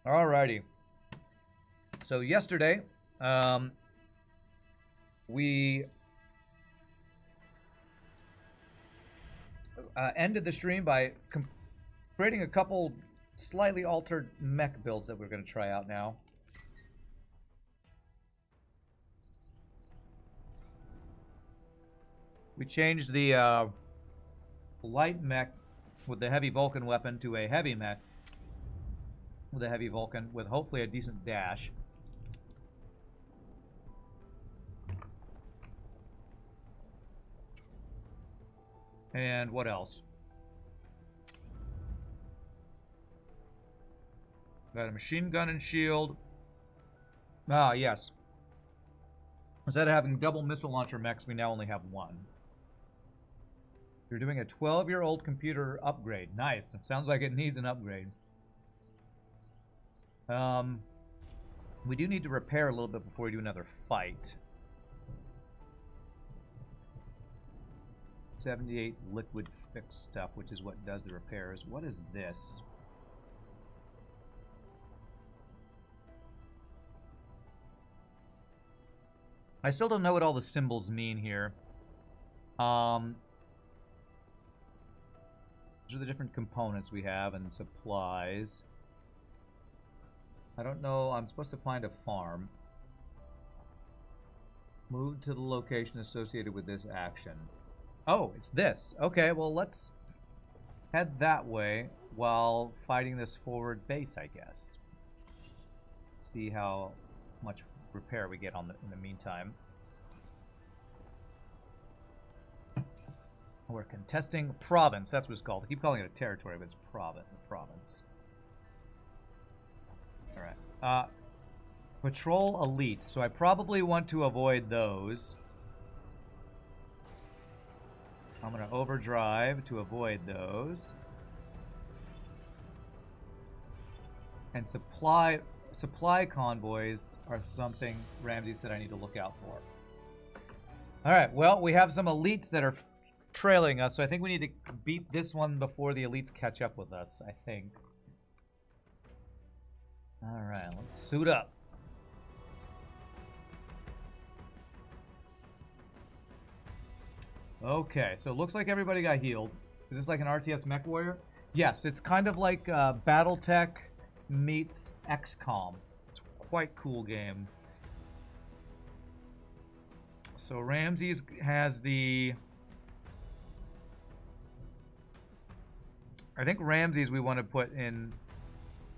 Alrighty. So yesterday, we ended the stream by creating a couple slightly altered mech builds that we're going to try out now. We changed the light mech with the heavy Vulcan weapon to a heavy mech with a heavy Vulcan with hopefully a decent dash. And what else? Got a machine gun and shield. Ah, yes. Instead of having double missile launcher mechs, we now only have one. You're doing a 12-year-old computer upgrade. Nice. Sounds like it needs an upgrade. We do need to repair a little bit before we do another fight. 78 liquid fixed stuff, which is what does the repairs. What is this? I still don't know what all the symbols mean here. These are the different components we have and supplies. I don't know. I'm supposed to find a farm. Move to the location associated with this action. Oh, it's this. Okay, well, let's head that way while fighting this forward base, I guess. See how much repair we get in the meantime. We're contesting province. That's what it's called. I keep calling it a territory, but it's province. All right. Patrol elite. So I probably want to avoid those. I'm going to overdrive to avoid those. And supply convoys are something Ramsey said I need to look out for. All right, well, we have some elites that are trailing us, so I think we need to beat this one before the elites catch up with us, I think. All right, let's suit up. Okay, so it looks like everybody got healed. Is this like an RTS Mech Warrior? Yes, it's kind of like Battletech meets XCOM. It's a quite cool game. So Ramses has the... I think Ramses we want to put in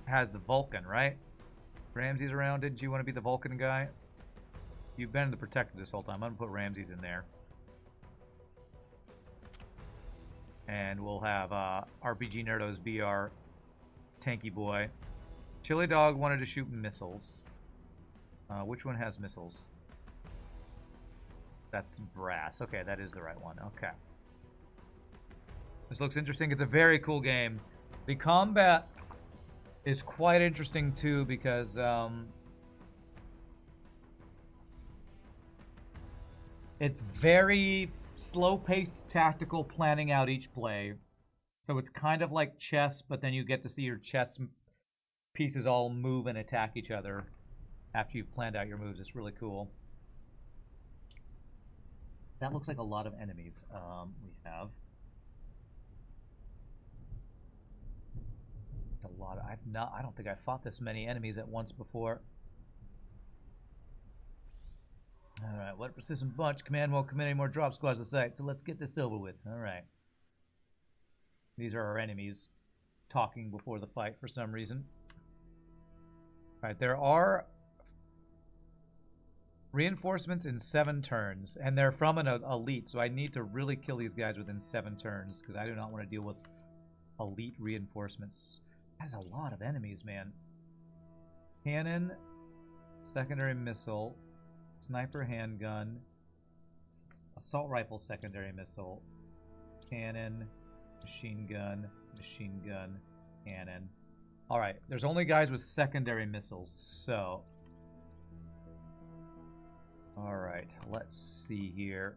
has the Vulcan, right? Ramses around, didn't you want to be the Vulcan guy? You've been the Protector this whole time. I'm going to put Ramses in there. And we'll have RPG Nerdos be our tanky boy. Chili Dog wanted to shoot missiles. Which one has missiles? That's brass. Okay, that is the right one. Okay. This looks interesting. It's a very cool game. The combat is quite interesting too because it's very slow-paced tactical planning out each play. So it's kind of like chess, but then you get to see your chess pieces all move and attack each other after you've planned out your moves. It's really cool. That looks like a lot of enemies we have. It's a lot. I don't think I fought this many enemies at once before. Alright, what a persistent bunch. Command won't commit any more drop squads to site, so let's get this over with. Alright. These are our enemies talking before the fight for some reason. Alright, there are reinforcements in 7 turns, and they're from an elite, so I need to really kill these guys within 7 turns, because I do not want to deal with elite reinforcements. That's a lot of enemies, man. Cannon, secondary missile, sniper handgun, assault rifle secondary missile, cannon, machine gun, cannon. Alright, there's only guys with secondary missiles, so... Alright, let's see here.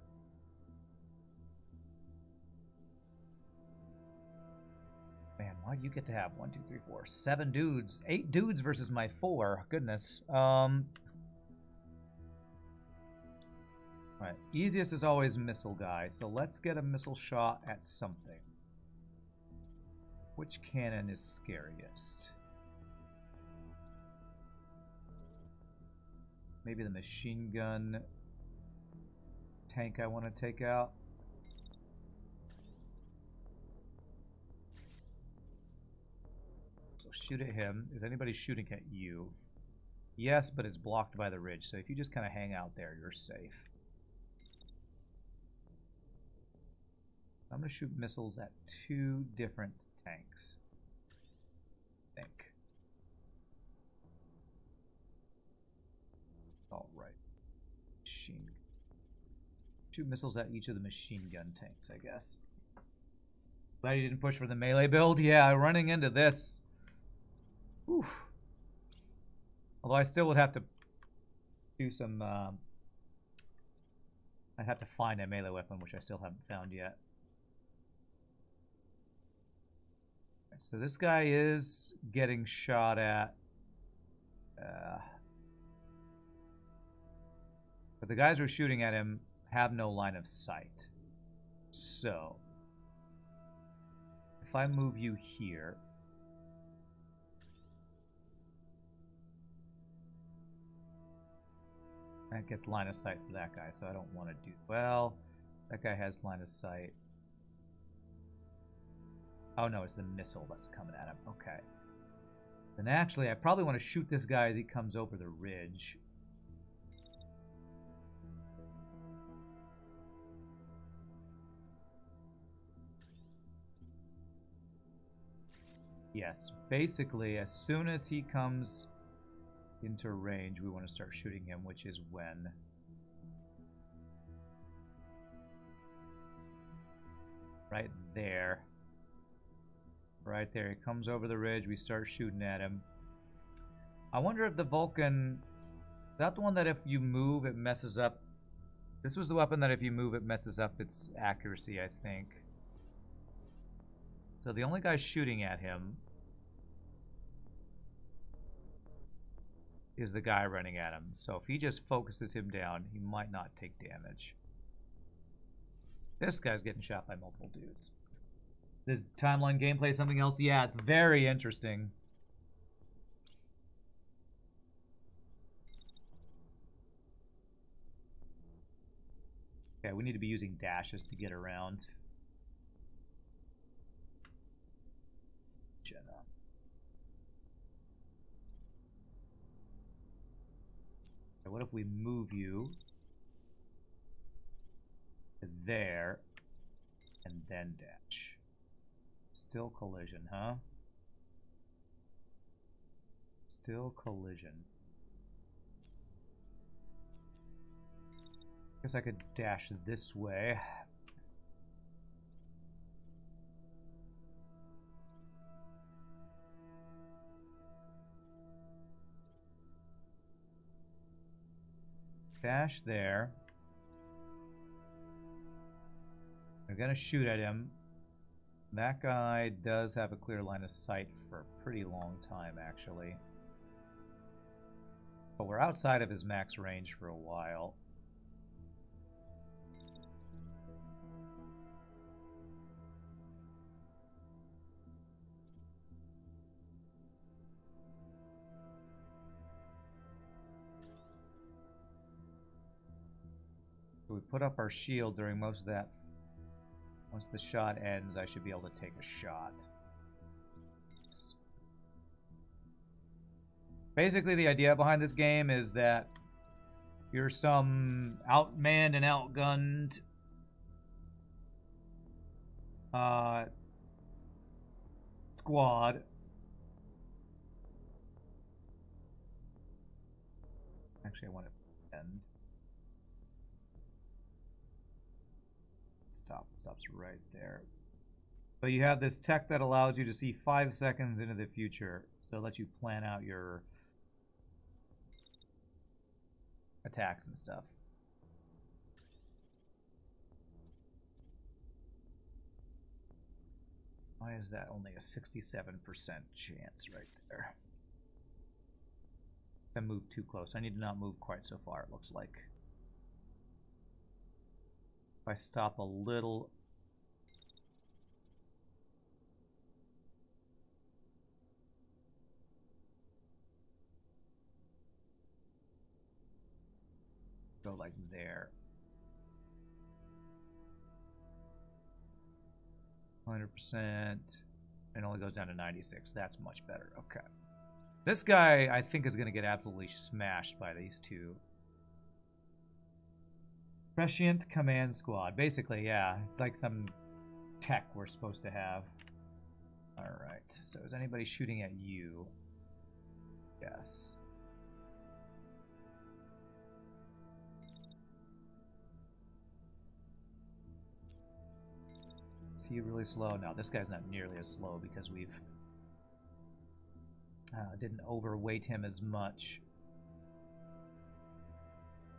Man, why do you get to have 1, 2, 3, 4, 7 dudes? 8 dudes versus my 4. Goodness. Alright, easiest is always missile guy, so let's get a missile shot at something. Which cannon is scariest? Maybe the machine gun tank I want to take out. So shoot at him. Is anybody shooting at you? Yes, but it's blocked by the ridge, so if you just kind of hang out there, you're safe. I'm going to shoot missiles at 2 different tanks. I think. Alright. Machine. Shoot missiles at each of the machine gun tanks, I guess. Glad you didn't push for the melee build. Yeah, running into this. Oof. Although I still would have to do some... I'd have to find a melee weapon, which I still haven't found yet. So this guy is getting shot at. But the guys who are shooting at him have no line of sight. So, if I move you here, that gets line of sight for that guy, so I don't want to do... Well, that guy has line of sight. Oh no, it's the missile that's coming at him. Okay. Then actually, I probably want to shoot this guy as he comes over the ridge. Yes, basically, as soon as he comes into range, we want to start shooting him, which is when... Right there. Right there, he comes over the ridge, we start shooting at him. I wonder if the Vulcan... Is that the one that if you move, it messes up... This was the weapon that if you move, it messes up its accuracy, I think. So the only guy shooting at him is the guy running at him. So if he just focuses him down, he might not take damage. This guy's getting shot by multiple dudes. This timeline gameplay something else? Yeah, it's very interesting. Okay, we need to be using dashes to get around. Jenna. Okay, what if we move you to there and then dash? Still collision, huh? Still collision. Guess I could dash this way. Dash there. We're gonna shoot at him. That guy does have a clear line of sight for a pretty long time, actually. But we're outside of his max range for a while. So we put up our shield during most of that. Once the shot ends, I should be able to take a shot. Basically, the idea behind this game is that you're some outmanned and outgunned squad. Actually, I want to end. Stop. It stops right there. But you have this tech that allows you to see 5 seconds into the future. So it lets you plan out your attacks and stuff. Why is that only a 67% chance right there? I moved too close. I need to not move quite so far, it looks like. If I stop a little... Go like there. 100%. It only goes down to 96. That's much better. Okay. This guy, I think, is going to get absolutely smashed by these two. Prescient Command Squad. Basically, yeah. It's like some tech we're supposed to have. Alright. So is anybody shooting at you? Yes. Is he really slow? No, this guy's not nearly as slow because we've... didn't overweight him as much.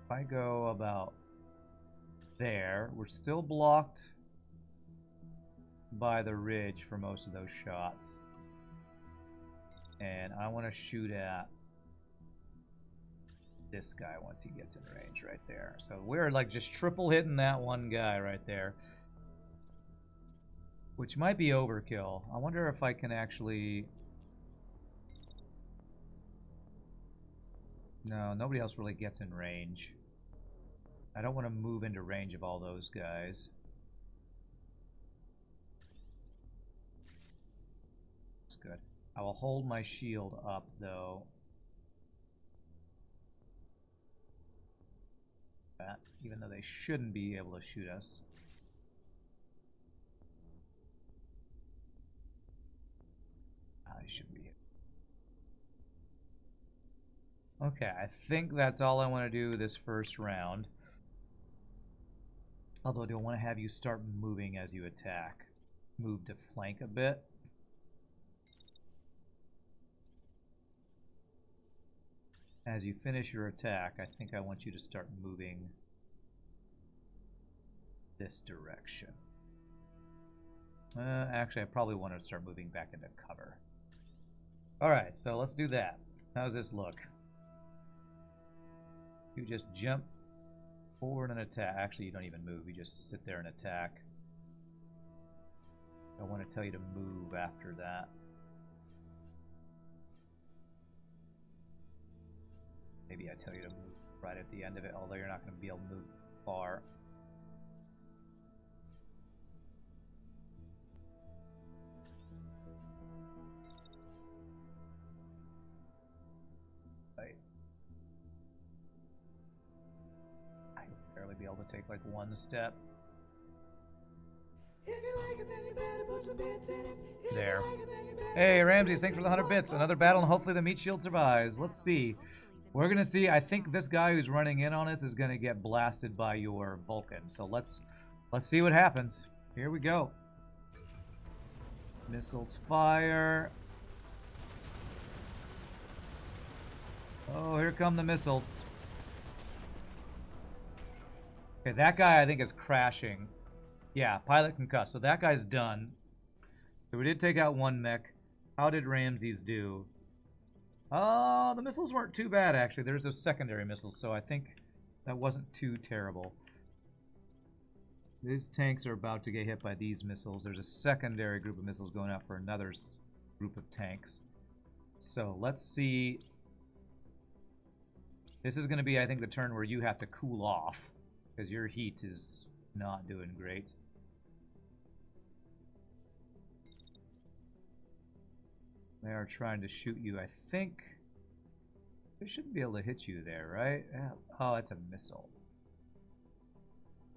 If I go about there, we're still blocked by the ridge for most of those shots. And I want to shoot at this guy once he gets in range right there. So we're like just triple hitting that one guy right there. Which might be overkill. I wonder if I can actually... No, nobody else really gets in range. I don't want to move into range of all those guys. That's good. I will hold my shield up, though. Even though they shouldn't be able to shoot us. They shouldn't be. Okay, I think that's all I want to do this first round. Although I do want to have you start moving as you attack. Move to flank a bit. As you finish your attack, I think I want you to start moving this direction. Actually, I probably want to start moving back into cover. Alright, so let's do that. How does this look? You just jump forward and attack. Actually, you don't even move. You just sit there and attack. I want to tell you to move after that. Maybe I tell you to move right at the end of it, although you're not going to be able to move far. Right. I would barely be able to take like one step. There. Hey, Ramses, thanks for the 100 bits. Another battle, and hopefully the meat shield survives. Let's see. We're going to see. I think this guy who's running in on us is going to get blasted by your Vulcan. So let's see what happens. Here we go. Missiles fire. Oh, here come the missiles. Okay, that guy I think is crashing. Yeah, pilot concussed. So that guy's done. So we did take out one mech. How did Ramses do? The missiles weren't too bad, actually. There's those secondary missiles, so I think that wasn't too terrible. These tanks are about to get hit by these missiles. There's a secondary group of missiles going out for another group of tanks. So let's see. This is going to be, I think, the turn where you have to cool off, because your heat is not doing great. They are trying to shoot you. I think they shouldn't be able to hit you there, right? Yeah. Oh, it's a missile.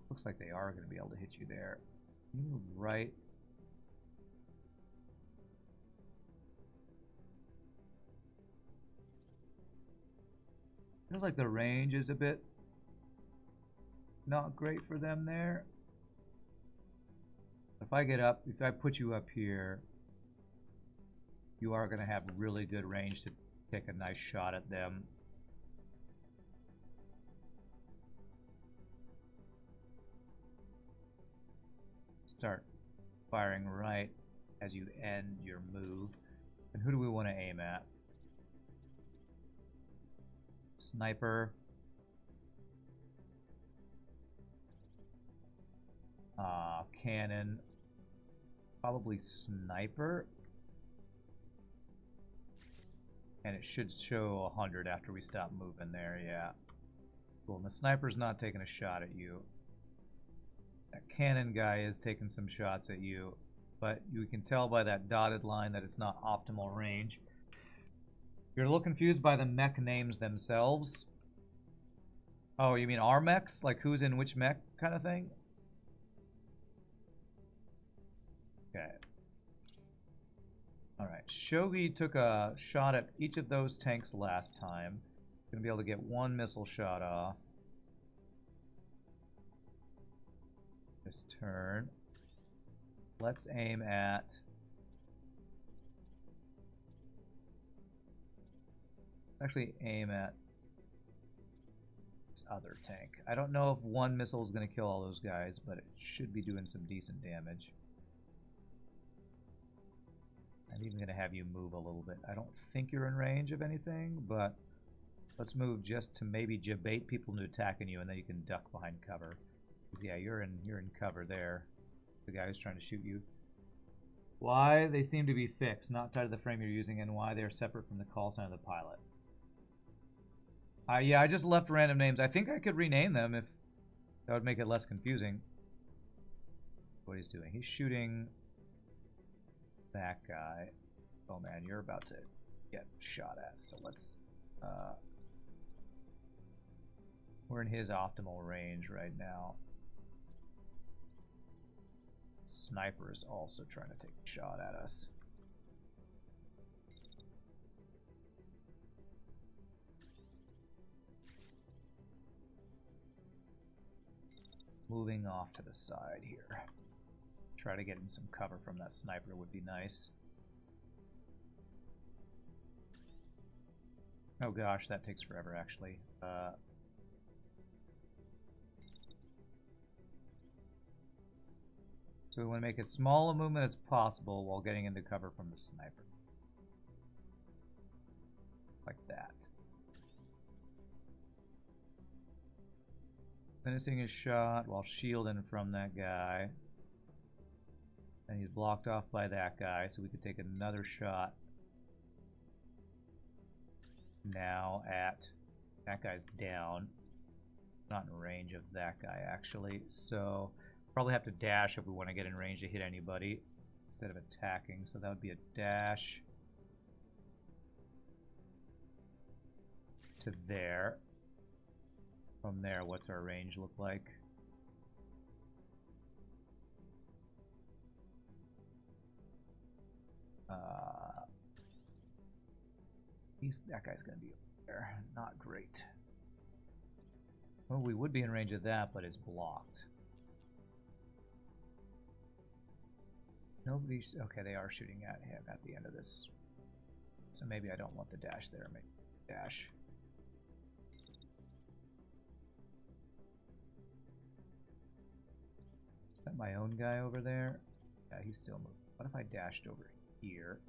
Looks like they are going to be able to hit you there. You move right. Feels like the range is a bit not great for them there. If I get up, if I put you up here, you are going to have really good range to take a nice shot at them. Start firing right as you end your move. And who do we want to aim at? Sniper. Cannon. Probably sniper. And it should show 100 after we stop moving there, yeah. Cool, and the sniper's not taking a shot at you. That cannon guy is taking some shots at you, but you can tell by that dotted line that it's not optimal range. You're a little confused by the mech names themselves. Oh, you mean our mechs? Like who's in which mech kind of thing? Okay. Alright, Shogi took a shot at each of those tanks last time. Gonna be able to get one missile shot off this turn. Let's aim at... Actually aim at this other tank. I don't know if one missile is going to kill all those guys, but it should be doing some decent damage. I'm even going to have you move a little bit. I don't think you're in range of anything, but let's move just to maybe bait people into attacking you, and then you can duck behind cover. Because yeah, you're in cover there. The guy who's trying to shoot you. Why they seem to be fixed, not tied to the frame you're using, and why they're separate from the call sign of the pilot. Yeah, I just left random names. I think I could rename them if that would make it less confusing. What he's doing. He's shooting that guy. Oh man, you're about to get shot at. So let's... we're in his optimal range right now. Sniper is also trying to take a shot at us. Moving off to the side here. Try to get in some cover from that sniper would be nice. Oh gosh, that takes forever actually. So we want to make as small a movement as possible while getting into cover from the sniper. Like that. Finishing his shot while shielding from that guy. And he's blocked off by that guy, so we could take another shot now at... That guy's down. Not in range of that guy, actually. So, probably have to dash if we want to get in range to hit anybody instead of attacking. So that would be a dash to there. From there, what's our range look like? That guy's going to be over there. Not great. Well, we would be in range of that, but it's blocked. Nobody's... Okay, they are shooting at him at the end of this. So maybe I don't want the dash there. Maybe dash. Is that my own guy over there? Yeah, he's still moving. What if I dashed over here?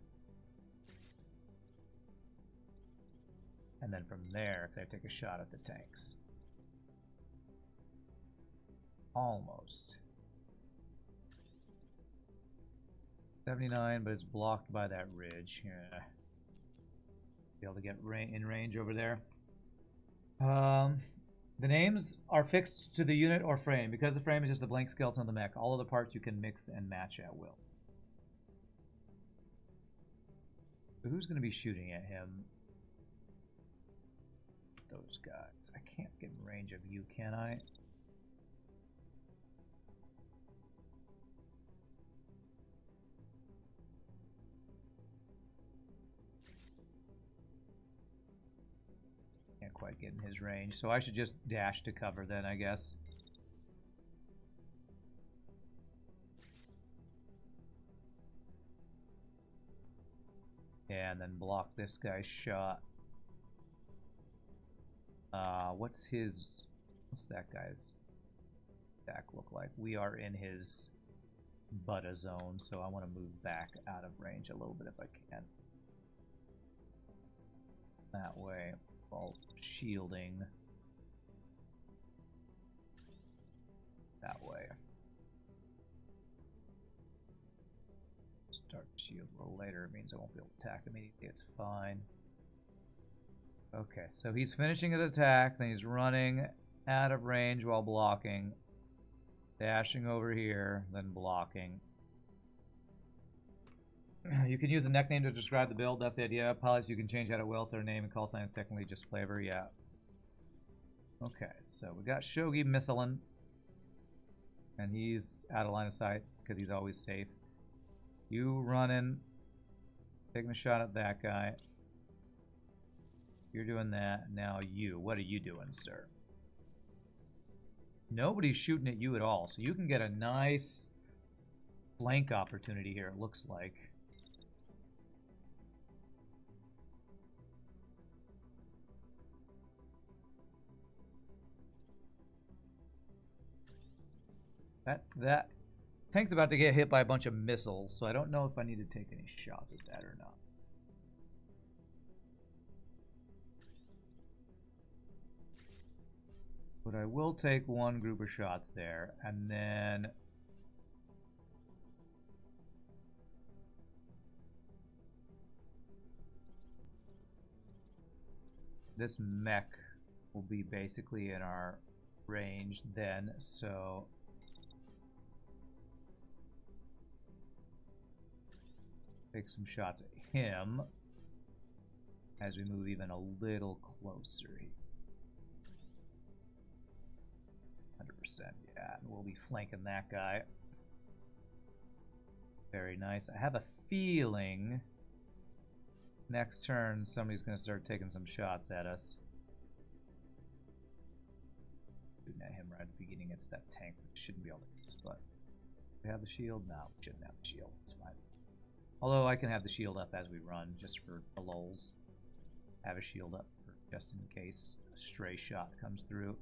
And then from there, can I take a shot at the tanks? Almost. 79, but it's blocked by that ridge. Here, be able to get in range over there. The names are fixed to the unit or frame. Because the frame is just a blank skeleton of the mech, all of the parts you can mix and match at will. So who's going to be shooting at him? Those guys. I can't get in range of you, can I? Can't quite get in his range, so I should just dash to cover then, I guess. Yeah, and then block this guy's shot. What's that guy's stack look like? We are in his but a zone, so I want to move back out of range a little bit if I can. That way, while shielding that way. Start to shield a little later, it means I won't be able to attack immediately, it's fine. Okay, so he's finishing his attack, then he's running out of range while blocking. Dashing over here, then blocking. You can use a neck name to describe the build, that's the idea. Pilots you can change out at will, so their name and call sign is technically just flavor, yeah. Okay, so we got Shogi Missilin. And he's out of line of sight, because he's always safe. You running, taking a shot at that guy. You're doing that. Now you, what are you doing, sir? Nobody's shooting at you at all, so you can get a nice flank opportunity here, it looks like. That tank's about to get hit by a bunch of missiles, so I don't know if I need to take any shots at that or not. But I will take one group of shots there, and then this mech will be basically in our range then, so take some shots at him as we move even a little closer here. 100%, yeah, and we'll be flanking that guy. Very nice. I have a feeling next turn somebody's going to start taking some shots at us. Shooting at him right at the beginning. It's that tank that shouldn't be able to hit us, but we have the shield? No, we shouldn't have the shield. It's fine. Although I can have the shield up as we run, just for the lulz. Have a shield up for just in case a stray shot comes through.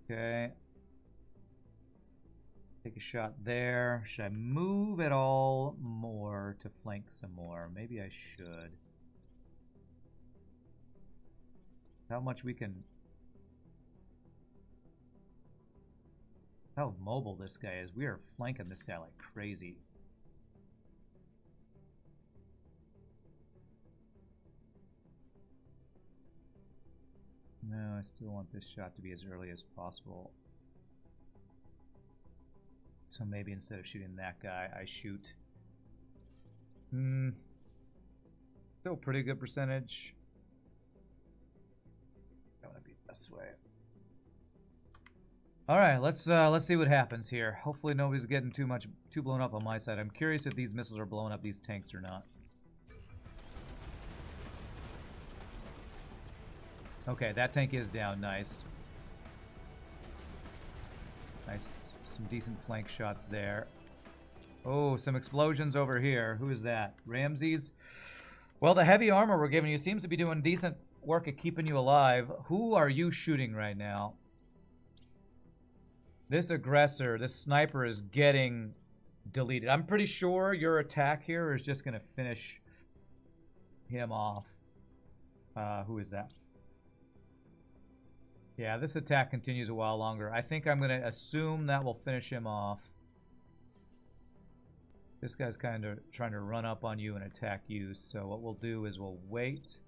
Okay. Take a shot there. Should I move at all more to flank some more? Maybe I should. How much we can... How mobile this guy is. We are flanking this guy like crazy. No, I still want this shot to be as early as possible. So maybe instead of shooting that guy, I shoot... Still pretty good percentage. I want to be this way. Alright, let's see what happens here. Hopefully nobody's getting too blown up on my side. I'm curious if these missiles are blowing up these tanks or not. Okay, that tank is down. Nice. Nice. Some decent flank shots there. Oh, some explosions over here. Who is that? Ramses? Well, the heavy armor we're giving you seems to be doing decent work at keeping you alive. Who are you shooting right now? This aggressor, this sniper is getting deleted. I'm pretty sure your attack here is just going to finish him off. Who is that? Yeah, this attack continues a while longer. I think I'm going to assume that will finish him off. This guy's kind of trying to run up on you and attack you, so what we'll do is we'll wait.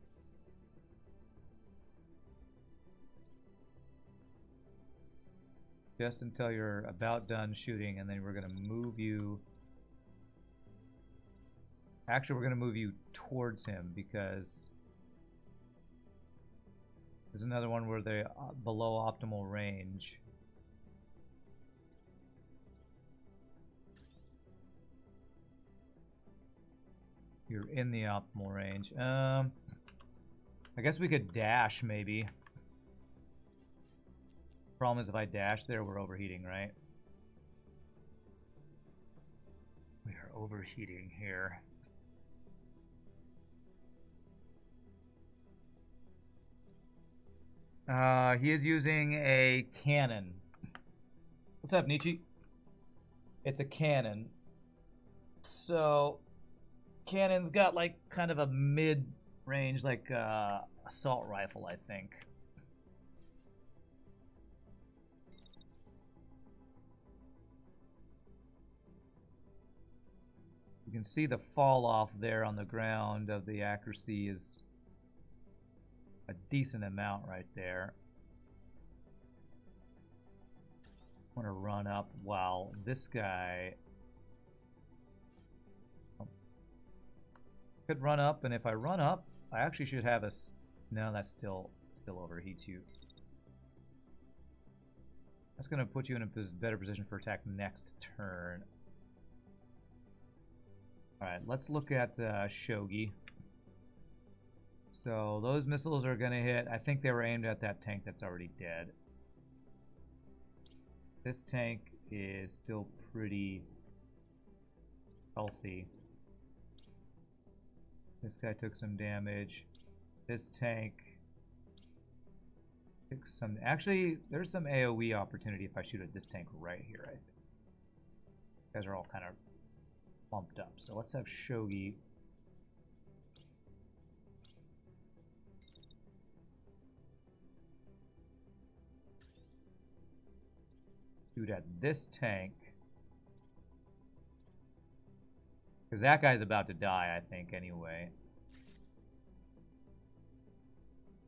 Just until you're about done shooting, and then we're going to move you... Actually, we're going to move you towards him, because... There's another one where they're below optimal range. You're in the optimal range. I guess we could dash, maybe. Problem is, if I dash there, we're overheating, right? We are overheating here. He is using a cannon. What's up, Nietzsche? It's a cannon. So, cannon's got like kind of a mid-range, like assault rifle, I think. You can see the fall off there on the ground of the accuracy is a decent amount right there. I want to run up while this guy could run up, and if I run up, I actually should have a... No, that still overheats you. That's going to put you in a better position for attack next turn. Alright, let's look at Shogi. So those missiles are going to hit. I think they were aimed at that tank that's already dead. This tank is still pretty healthy. This guy took some damage. This tank took some... Actually, there's some AoE opportunity if I shoot at this tank right here, I think. You guys are all kind of bumped up. So let's have Shogi. Shoot at this tank. Because that guy's about to die, I think, anyway.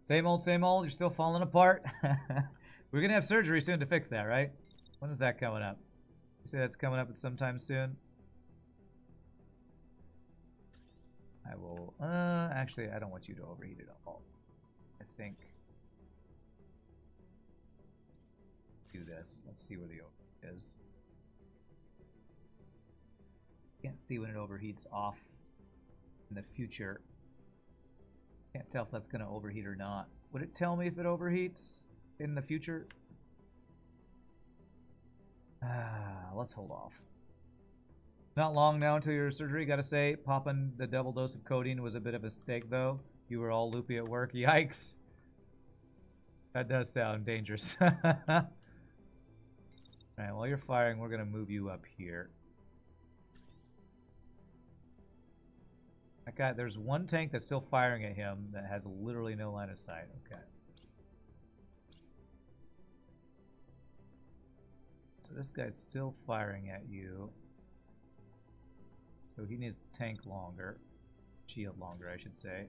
Same old, you're still falling apart. We're going to have surgery soon to fix that, right? When is that coming up? You say that's coming up at sometime soon? I will... actually, I don't want you to overheat it all. I think... Do this. Let's see where the overheat is. Can't see when it overheats off in the future. Can't tell if that's going to overheat or not. Would it tell me if it overheats in the future? Let's hold off. Not long now until your surgery. Gotta say, popping the double dose of codeine was a bit of a mistake, though. You were all loopy at work. Yikes. That does sound dangerous. Alright, while you're firing, we're going to move you up here. That guy, there's one tank that's still firing at him that has literally no line of sight. Okay. So this guy's still firing at you. So he needs to tank longer. Shield longer, I should say.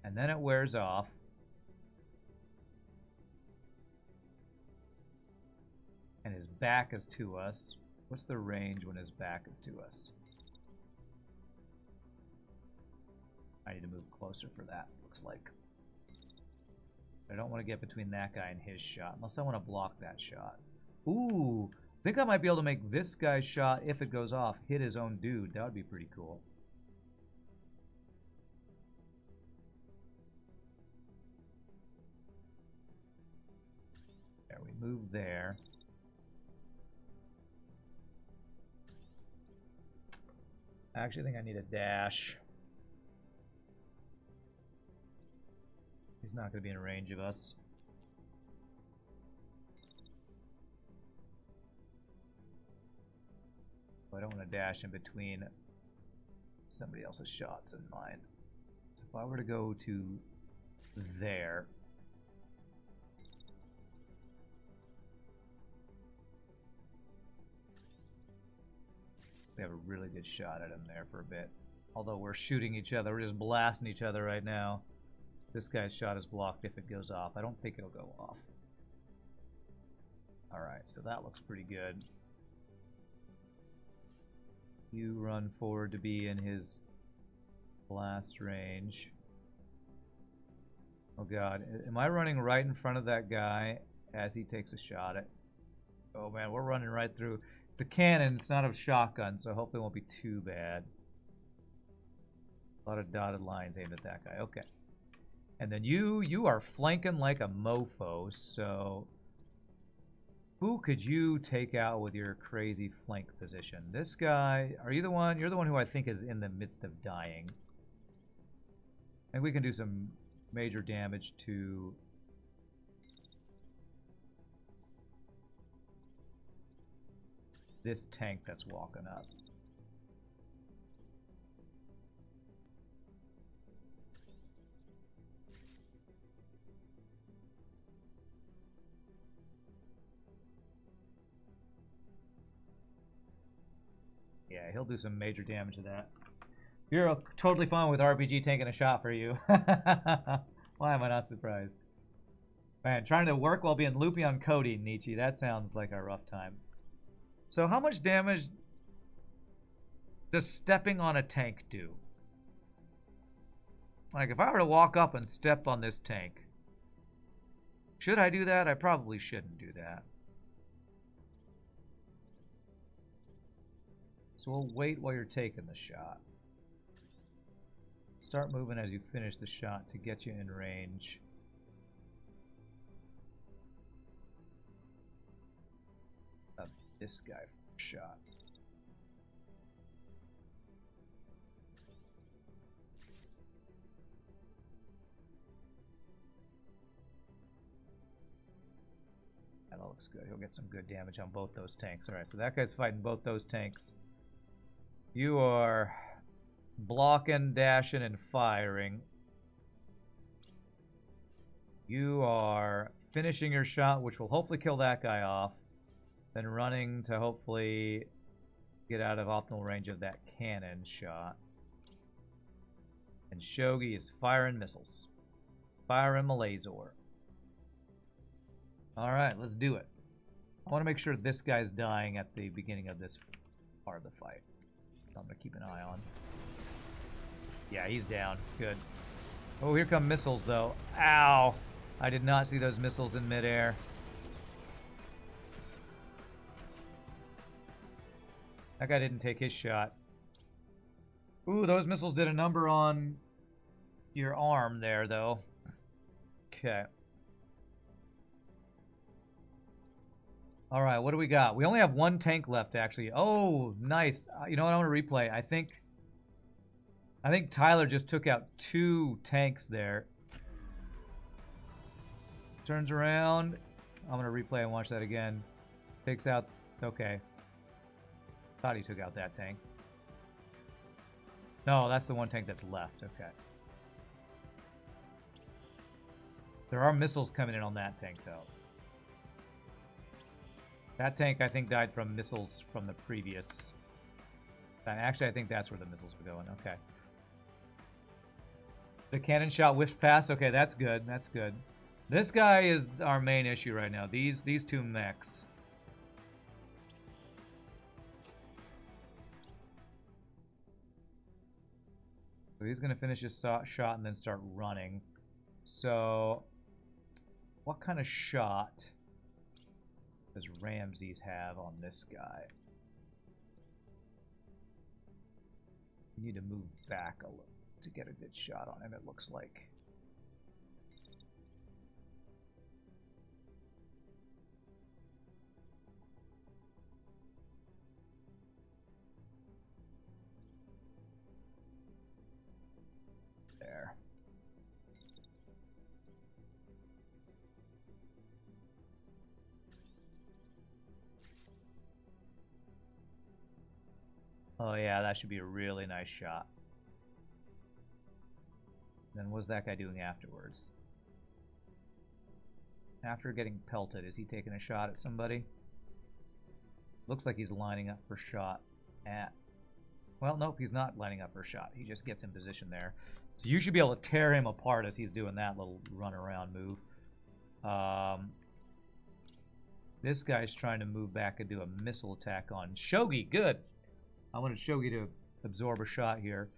And then it wears off. And his back is to us. What's the range when his back is to us? I need to move closer for that, looks like. I don't want to get between that guy and his shot, unless I want to block that shot. Ooh, I think I might be able to make this guy's shot, if it goes off, hit his own dude. That would be pretty cool. There, we move there. I actually think I need a dash. He's not going to be in range of us. I don't want to dash in between somebody else's shots and mine. So if I were to go to there... We have a really good shot at him there for a bit. Although we're shooting each other. We're just blasting each other right now. This guy's shot is blocked if it goes off. I don't think it'll go off. Alright, so that looks pretty good. You run forward to be in his blast range. Oh god. Am I running right in front of that guy as he takes a shot at... Oh man, we're running right through... It's a cannon, it's not a shotgun, so hopefully it won't be too bad. A lot of dotted lines aimed at that guy. Okay. And then you are flanking like a mofo, so... Who could you take out with your crazy flank position? This guy... Are you the one? You're the one who I think is in the midst of dying. I think we can do some major damage to this tank that's walking up. Yeah, he'll do some major damage to that. You're totally fine with RPG taking a shot for you. Why am I not surprised? Man, trying to work while being loopy on Cody, Nietzsche. That sounds like a rough time. So how much damage does stepping on a tank do? Like, if I were to walk up and step on this tank, should I do that? I probably shouldn't do that. So we'll wait while you're taking the shot. Start moving as you finish the shot to get you in range. Of this guy shot. That looks good. He'll get some good damage on both those tanks. Alright, so that guy's fighting both those tanks. You are blocking, dashing, and firing. You are finishing your shot, which will hopefully kill that guy off. Then running to hopefully get out of optimal range of that cannon shot. And Shogi is firing missiles. Firing Malazor. Alright, let's do it. I want to make sure this guy's dying at the beginning of this part of the fight. So I'm going to keep an eye on. Yeah, he's down. Good. Oh, here come missiles, though. Ow! I did not see those missiles in midair. That guy didn't take his shot. Ooh, those missiles did a number on your arm there, though. Okay. Alright, what do we got? We only have one tank left, actually. Oh, nice. You know what? I want to replay. I think Tyler just took out 2 tanks there. Turns around. I'm going to replay and watch that again. Takes out... Okay. Thought he took out that tank. No, that's the one tank that's left. Okay. There are missiles coming in on that tank, though. That tank, I think, died from missiles from the previous... Actually, I think that's where the missiles were going. Okay. The cannon shot whiffed past. Okay, that's good. That's good. This guy is our main issue right now. These 2 mechs. So he's going to finish his shot and then start running. So, what kind of shot does Ramses have on this guy? You need to move back a little to get a good shot on him, it looks like. There. Oh yeah, that should be a really nice shot. Then what's that guy doing afterwards? After getting pelted, is he taking a shot at somebody? Looks like he's lining up for shot at... Well, nope, he's not lining up for a shot. He just gets in position there. So you should be able to tear him apart as he's doing that little run-around move. This guy's trying to move back and do a missile attack on Shogi. Good! I wanted Shogi to absorb a shot here.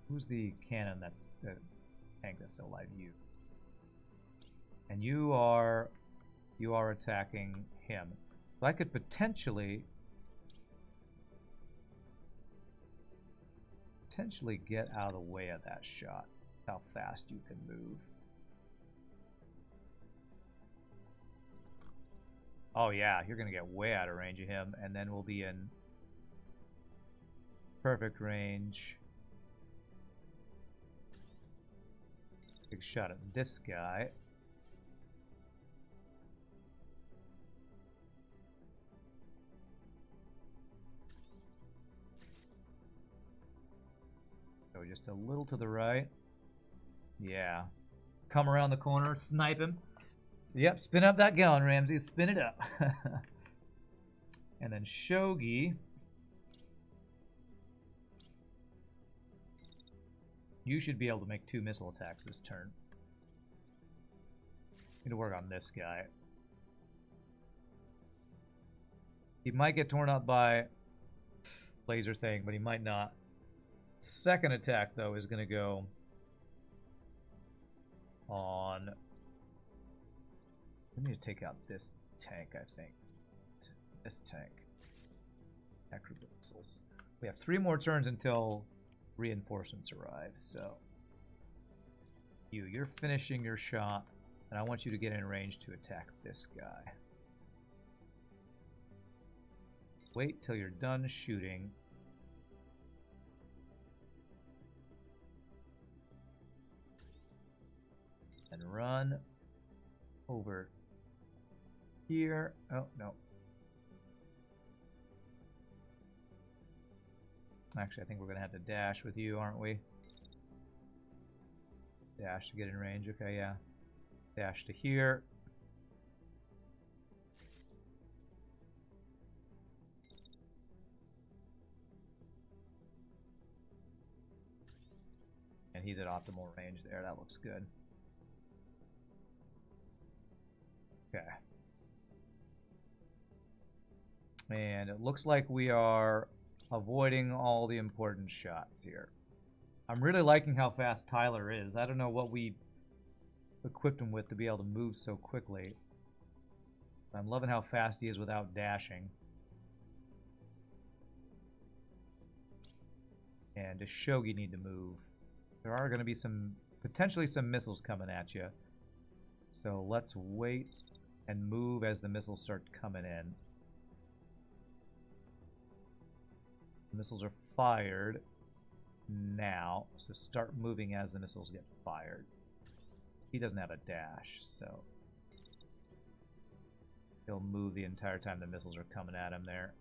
Who's the cannon that's the tank that's still alive? You. And you are attacking him. So I could potentially get out of the way of that shot. How fast you can move. Oh yeah, you're gonna get way out of range of him, and then we'll be in perfect range. Big shot at this guy. just a little to the right. Yeah. Come around the corner, snipe him. So, yep, spin up that gun, Ramsey. Spin it up. And then Shogi. You should be able to make 2 missile attacks this turn. Need to work on this guy. He might get torn up by laser thing, but he might not. Second attack, though, is going to go on... I need to take out this tank, I think. This tank. Acrobat missiles. We have 3 more turns until reinforcements arrive, so... You're finishing your shot, and I want you to get in range to attack this guy. Wait till you're done shooting. And run over here. Oh, no. Actually, I think we're going to have to dash with you, aren't we? Dash to get in range. Okay, yeah. Dash to here. And he's at optimal range there. That looks good. Okay. And it looks like we are avoiding all the important shots here. I'm really liking how fast Tyler is. I don't know what we equipped him with to be able to move so quickly. I'm loving how fast he is without dashing. And does Shogi need to move? There are going to be potentially some missiles coming at you. So let's wait and move as the missiles start coming in. The missiles are fired now, so start moving as the missiles get fired. He doesn't have a dash, so he'll move the entire time the missiles are coming at him there.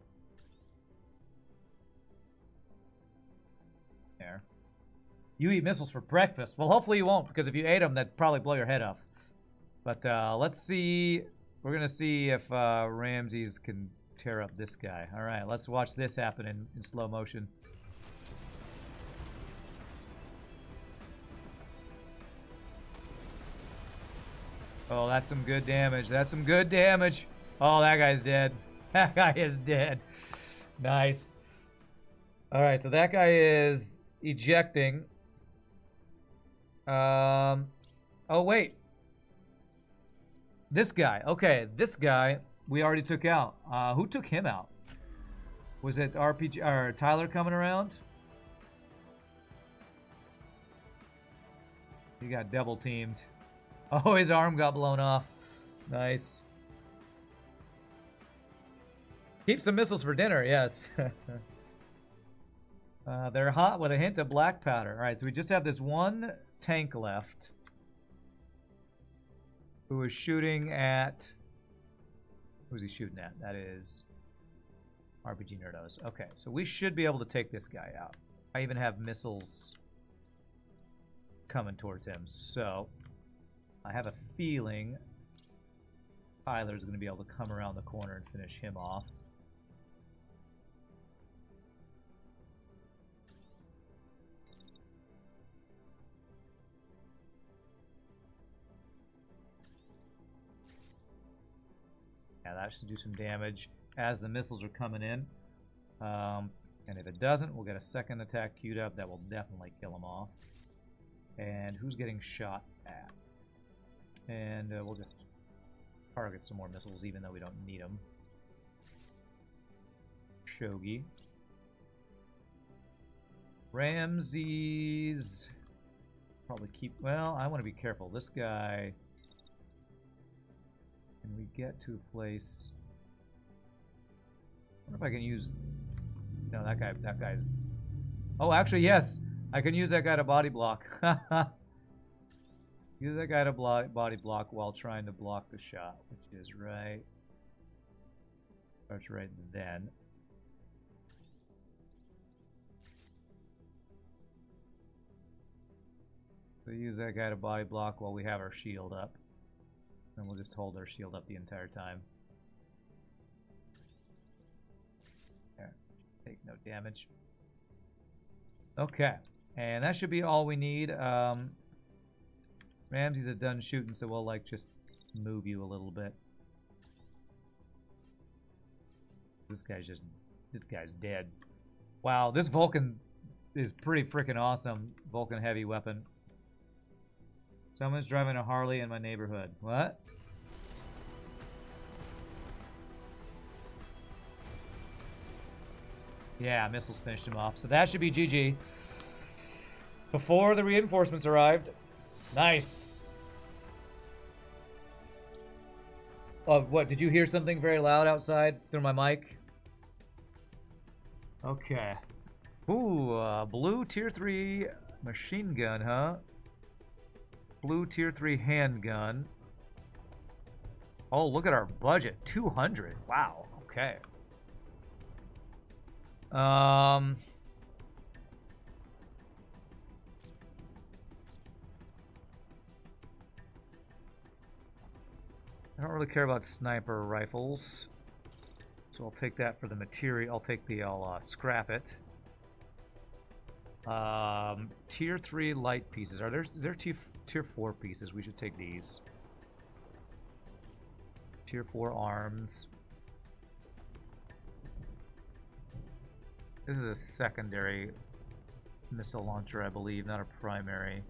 There. You eat missiles for breakfast. Well, hopefully you won't, because if you ate them, that'd probably blow your head off. But let's see. We're going to see if Ramses can tear up this guy. All right, let's watch this happen in slow motion. Oh, that's some good damage. That's some good damage. Oh, that guy's dead. That guy is dead. Nice. All right, so that guy is ejecting. Oh, wait. This guy. Okay, this guy we already took out. Who took him out? Was it RPG or Tyler coming around? He got double teamed. Oh, his arm got blown off. Nice. Keep some missiles for dinner, yes. They're hot with a hint of black powder. All right, so we just have this one tank left who is shooting at... Who's he shooting at? That is RPG Nerdos. Okay, so we should be able to take this guy out. I even have missiles coming towards him, so I have a feeling Tyler's going to be able to come around the corner and finish him off. Yeah, that should do some damage as the missiles are coming in. And if it doesn't, we'll get a second attack queued up. That will definitely kill him off. And who's getting shot at? And we'll just target some more missiles, even though we don't need them. Shogi. Ramses. Probably keep... Well, I want to be careful. This guy... Can we get to a place... I wonder if I can use... No, that guy's... Oh, actually, yes! I can use that guy to body block. Use that guy to body block while trying to block the shot, which is right... Starts right then. So use that guy to body block while we have our shield up. And we'll just hold our shield up the entire time. There. Take no damage. Okay. And that should be all we need. Ramsey's is done shooting, so we'll like just move you a little bit. This guy's dead. Wow, this Vulcan is pretty freaking awesome. Vulcan heavy weapon. Someone's driving a Harley in my neighborhood. What? Yeah, missiles finished him off. So that should be GG. Before the reinforcements arrived. Nice. Oh, what? Did you hear something very loud outside through my mic? Okay. Ooh, blue tier 3 machine gun, huh? Blue tier 3 handgun. Oh, look at our budget. 200. Wow. Okay. I don't really care about sniper rifles. So I'll take that for the material. I'll scrap it. Tier 3 light pieces. Is there tier 4 pieces? We should take these. Tier 4 arms. This is a secondary missile launcher, I believe, not a primary.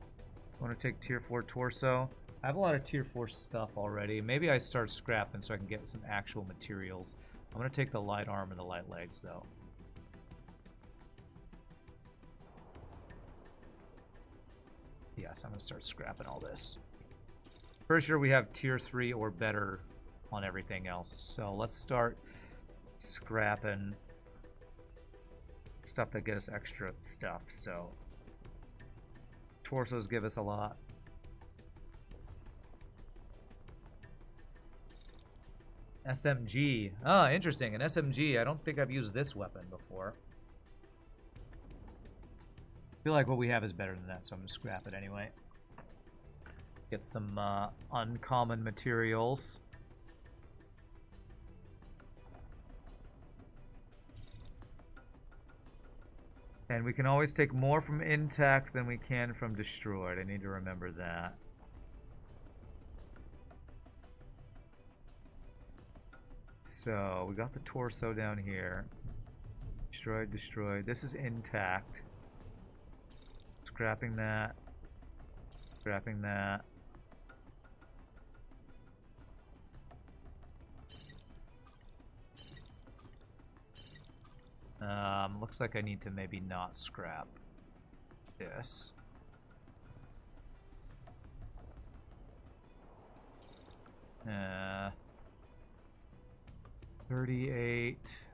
I want to take tier 4 torso. I have a lot of tier 4 stuff already. Maybe I start scrapping so I can get some actual materials. I'm going to take the light arm and the light legs, though. Yes, I'm going to start scrapping all this. Pretty sure we have tier 3 or better on everything else. So let's start scrapping stuff that gives us extra stuff. So torsos give us a lot. SMG. Ah, interesting. An SMG. I don't think I've used this weapon before. I feel like what we have is better than that, so I'm going to scrap it anyway. Get some uncommon materials. And we can always take more from intact than we can from destroyed. I need to remember that. So, we got the torso down here. Destroyed, destroyed. This is intact. Scrapping that. Scrapping that. Looks like I need to maybe not scrap this. Uh, 38.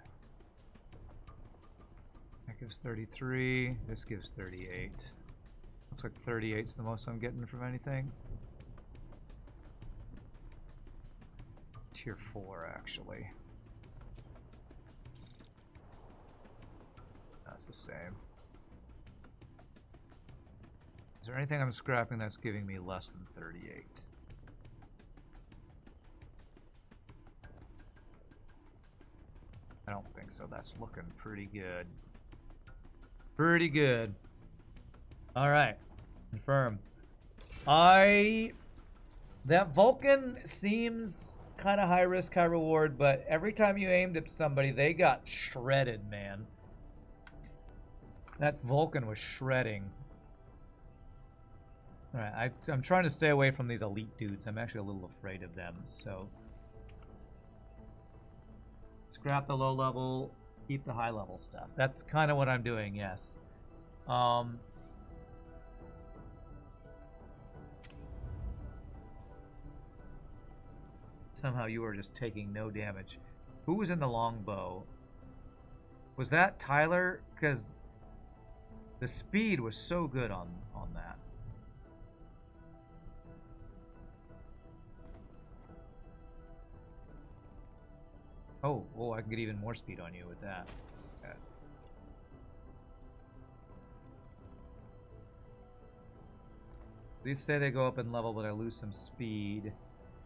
That gives 33. This gives 38. Looks like 38 is the most I'm getting from anything. Tier 4, actually. That's the same. Is there anything I'm scrapping that's giving me less than 38? I don't think so. That's looking pretty good. Pretty good. Alright. Confirm. That Vulcan seems kind of high risk, high reward, but every time you aimed at somebody, they got shredded, man. That Vulcan was shredding. Alright, I'm trying to stay away from these elite dudes. I'm actually a little afraid of them, so... Scrap the low level, keep the high level stuff. That's kind of what I'm doing, yes. Somehow you were just taking no damage. Who was in the longbow? Was that Tyler? Because the speed was so good on that. Oh, I can get even more speed on you with that. Okay. These say they go up in level, but I lose some speed.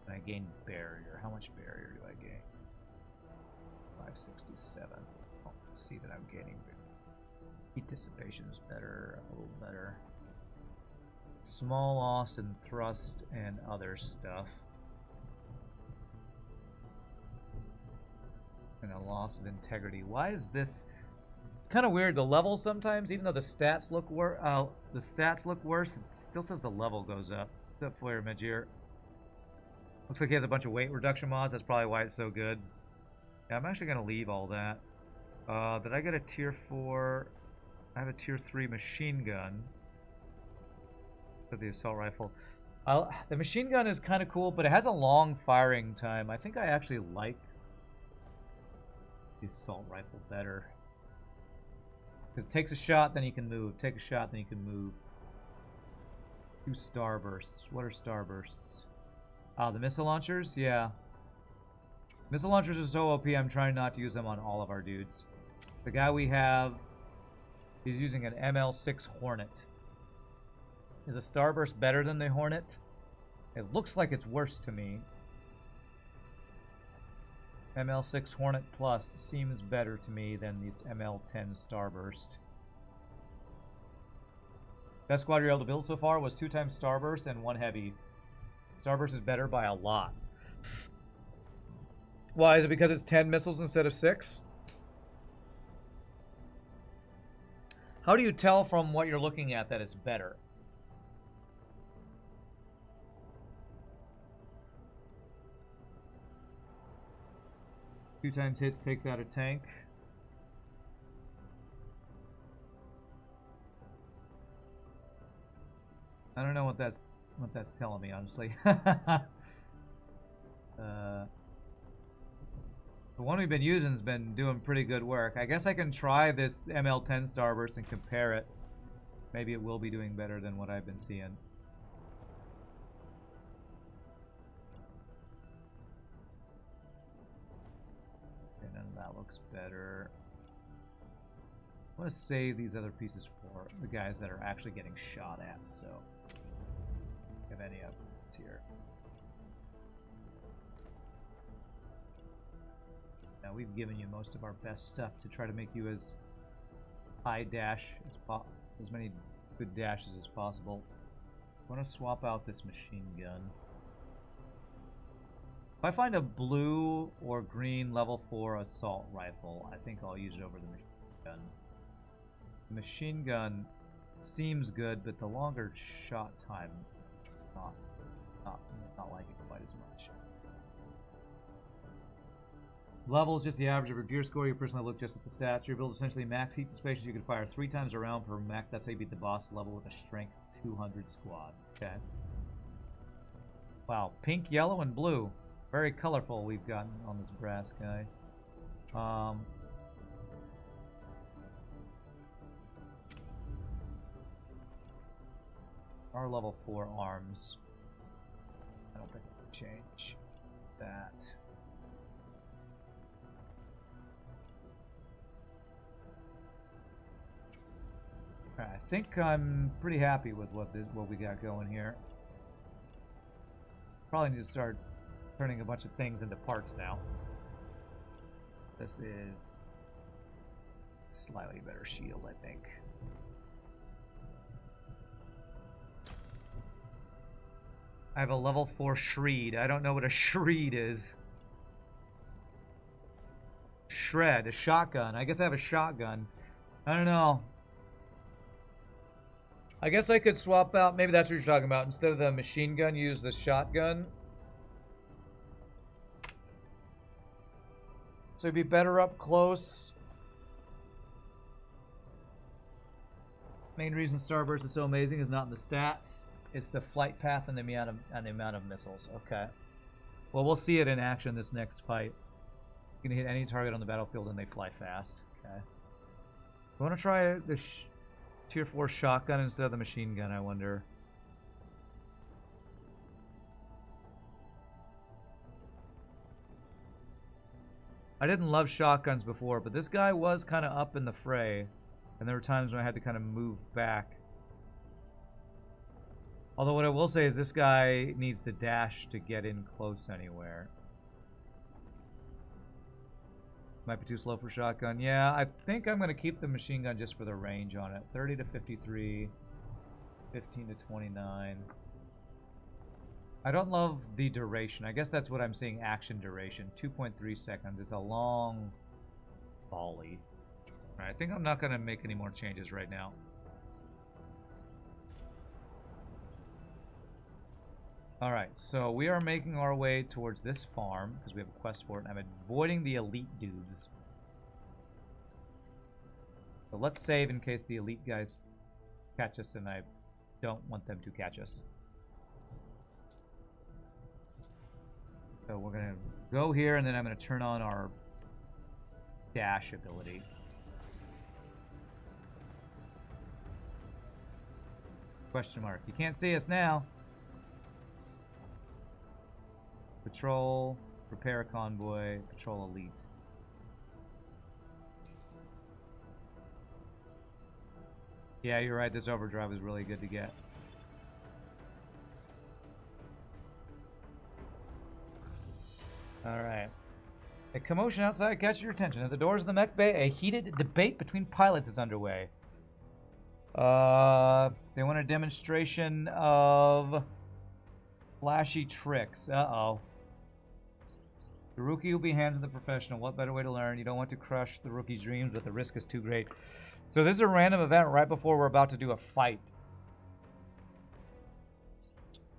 And I gain barrier. How much barrier do I gain? 567. Oh, let's see that I'm gaining. Heat dissipation is better, a little better. Small loss in thrust and other stuff. And a loss of integrity. Why is this? It's kind of weird. The level sometimes, even though the stats look worse, it still says the level goes up. What's up, Flare Majir? Looks like he has a bunch of weight reduction mods. That's probably why it's so good. Yeah, I'm actually gonna leave all that. Did I get a tier 4? I have a tier 3 machine gun. For the assault rifle. The machine gun is kind of cool, but it has a long firing time. I think I actually like the assault rifle better. Because it takes a shot, then you can move. Take a shot, then you can move. 2 starbursts. What are starbursts? Oh, the missile launchers? Yeah. Missile launchers are so OP, I'm trying not to use them on all of our dudes. The guy we have, he's using an ML6 Hornet. Is a starburst better than the Hornet? It looks like it's worse to me. ML6 Hornet Plus seems better to me than these ML10 Starburst. Best squad you're able to build so far was 2 times Starburst and 1 heavy. Starburst is better by a lot. Why? Is it because it's 10 missiles instead of 6? How do you tell from what you're looking at that it's better? Two times hits takes out a tank. I don't know what that's telling me, honestly. The one we've been using has been doing pretty good work. I guess I can try this ML10 Starburst and compare it. Maybe it will be doing better than what I've been seeing. That looks better. I want to save these other pieces for the guys that are actually getting shot at, so if any of it's here. Now we've given you most of our best stuff to try to make you as high dash as many good dashes as possible. I want to swap out this machine gun. If I find a blue or green level 4 assault rifle, I think I'll use it over the machine gun. The machine gun seems good, but the longer shot time, not like it quite as much. Level is just the average of your gear score. You personally look just at the stats. Your build essentially max heat dissipation. You can fire 3 times a round per mech. That's how you beat the boss level with a strength 200 squad. Okay. Wow, pink, yellow, and blue. Very colorful we've gotten on this brass guy. Our level 4 arms. I don't think we can change that. Alright, I think I'm pretty happy with what we got going here. Probably need to start turning a bunch of things into parts now. This is a slightly better shield, I think. I have a level 4 Shred. I don't know what a Shred is. Shred, a shotgun. I guess I have a shotgun. I don't know. I guess I could swap out, maybe that's what you're talking about. Instead of the machine gun, use the shotgun. So it'd be better up close. Main reason Starburst is so amazing is not in the stats. It's the flight path and the amount of missiles. Okay. Well, we'll see it in action this next fight. You can hit any target on the battlefield and they fly fast. Okay. I want to try the tier 4 shotgun instead of the machine gun, I wonder. I didn't love shotguns before, but this guy was kind of up in the fray. And there were times when I had to kind of move back. Although what I will say is this guy needs to dash to get in close anywhere. Might be too slow for shotgun. Yeah, I think I'm going to keep the machine gun just for the range on it. 30 to 53, 15 to 29. I don't love the duration. I guess that's what I'm seeing, action duration. 2.3 seconds. It's a long volley. All right, I think I'm not going to make any more changes right now. All right, so we are making our way towards this farm because we have a quest for it, and I'm avoiding the elite dudes. So let's save in case the elite guys catch us, and I don't want them to catch us. So we're going to go here, and then I'm going to turn on our dash ability. Question mark. You can't see us now. Patrol, repair convoy, patrol elite. Yeah, you're right. This overdrive is really good to get. All right. A commotion outside catches your attention. At the doors of the mech bay, a heated debate between pilots is underway. They want a demonstration of flashy tricks. Uh-oh. The rookie will be hands on the professional. What better way to learn? You don't want to crush the rookie's dreams, but the risk is too great. So this is a random event right before we're about to do a fight.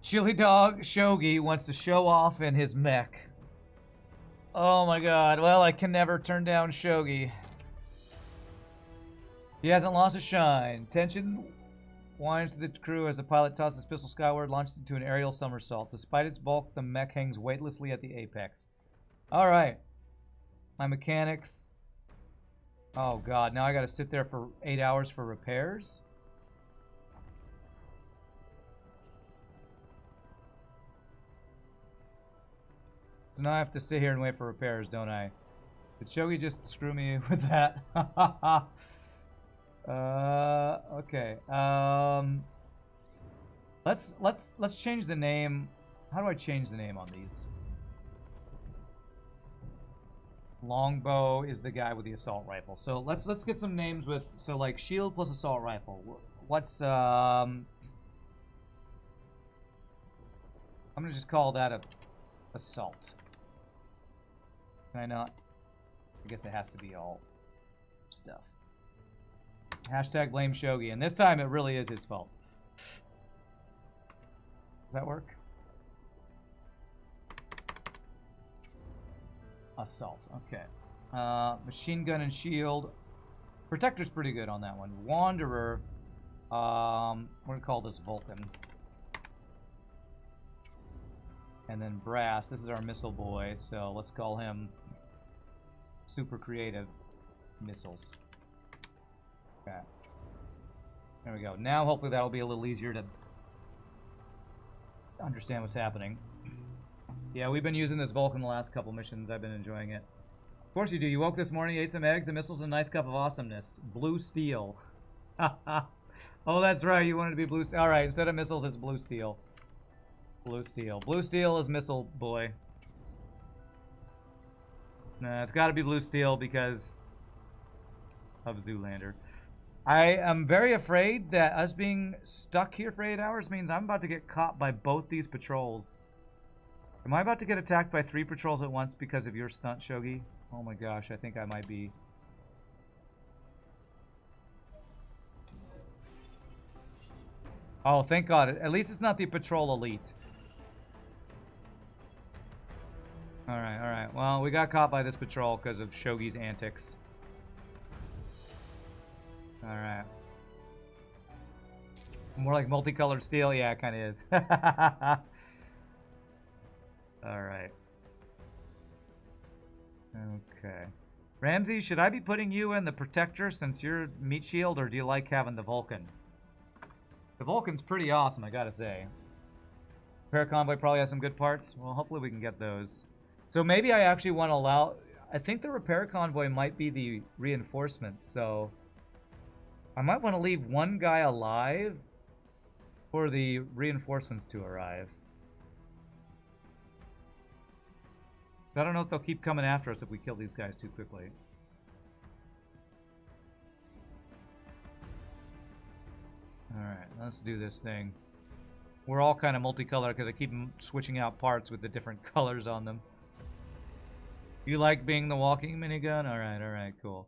Chili Dog Shogi wants to show off in his mech. Oh my god. Well, I can never turn down Shogi. He hasn't lost a shine. Tension winds to the crew as the pilot tosses his pistol skyward, launches into an aerial somersault. Despite its bulk, the mech hangs weightlessly at the apex. Alright. My mechanics. Oh god, now I gotta sit there for 8 hours for repairs? So now I have to sit here and wait for repairs, don't I? Did Shogi just screw me with that? Okay. Let's change the name. How do I change the name on these? Longbow is the guy with the assault rifle. So let's get some names with, so like shield plus assault rifle. What's I'm gonna just call that a assault. Can I not? I guess it has to be all stuff. Hashtag blame Shogi, and this time it really is his fault. Does that work? Assault, okay. Machine gun and shield. Protector's pretty good on that one. Wanderer, we're gonna call this Vulcan. And then Brass, this is our missile boy, so let's call him Super Creative Missiles. Okay. There we go. Now hopefully that'll be a little easier to understand what's happening. Yeah, we've been using this Vulcan the last couple missions. I've been enjoying it. Of course you do. You woke this morning, ate some eggs, and missiles, and a nice cup of awesomeness. Blue steel. Oh, that's right. You wanted to be blue steel. All right, instead of missiles, it's blue steel. Blue steel. Blue steel is missile boy. Nah, it's got to be blue steel because of Zoolander. I am very afraid that us being stuck here for 8 hours means I'm about to get caught by both these patrols. Am I about to get attacked by 3 patrols at once because of your stunt, Shogi? Oh my gosh, I think I might be. Oh, thank God. At least it's not the patrol elite. Alright, alright. Well, we got caught by this patrol because of Shogi's antics. Alright. More like multicolored steel? Yeah, it kind of is. Alright. Okay. Ramsey, should I be putting you in the Protector since you're meat shield, or do you like having the Vulcan? The Vulcan's pretty awesome, I gotta say. Repair Convoy probably has some good parts. Well, hopefully we can get those. So maybe I actually want to allow... I think the Repair Convoy might be the reinforcements, so... I might want to leave one guy alive for the reinforcements to arrive. I don't know if they'll keep coming after us if we kill these guys too quickly. Alright, let's do this thing. We're all kind of multicolored because I keep switching out parts with the different colors on them. You like being the walking minigun? Alright, cool.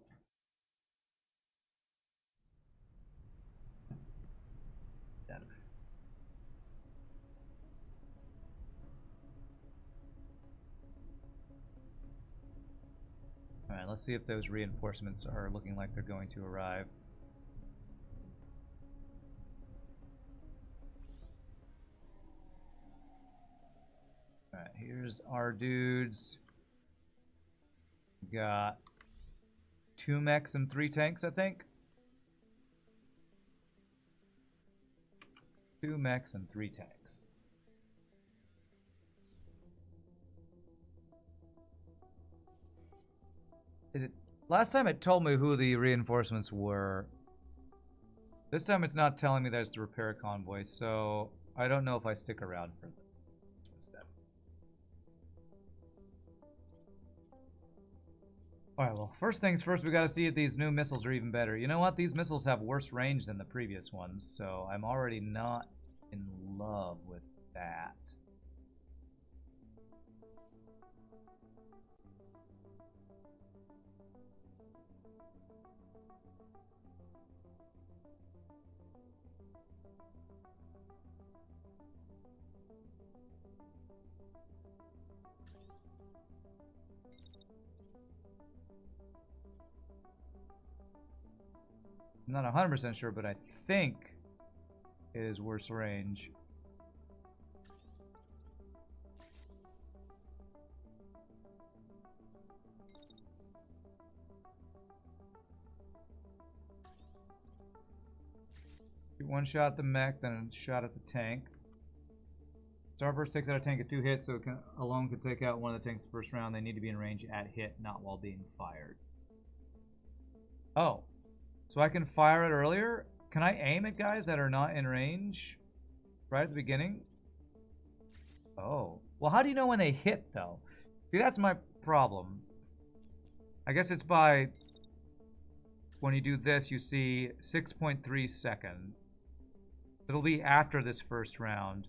Alright, let's see if those reinforcements are looking like they're going to arrive. Alright, here's our dudes. We got 2 mechs and 3 tanks, I think. 2 mechs and 3 tanks. Is it? Last time it told me who the reinforcements were. This time it's not telling me that it's the repair convoy, so I don't know if I stick around for this. Alright, well, first things first, we gotta see if these new missiles are even better. You know what? These missiles have worse range than the previous ones, so I'm already not in love with that. I'm not 100% sure, but I think it is worse range. One shot at the mech, then a shot at the tank. Starburst takes out a tank at 2 hits, so it alone can take out one of the tanks the first round. They need to be in range at hit, not while being fired. Oh. So I can fire it earlier? Can I aim at guys that are not in range right at the beginning? Oh. Well, how do you know when they hit, though? See, that's my problem. I guess it's by... When you do this, you see 6.3 seconds. It'll be after this first round.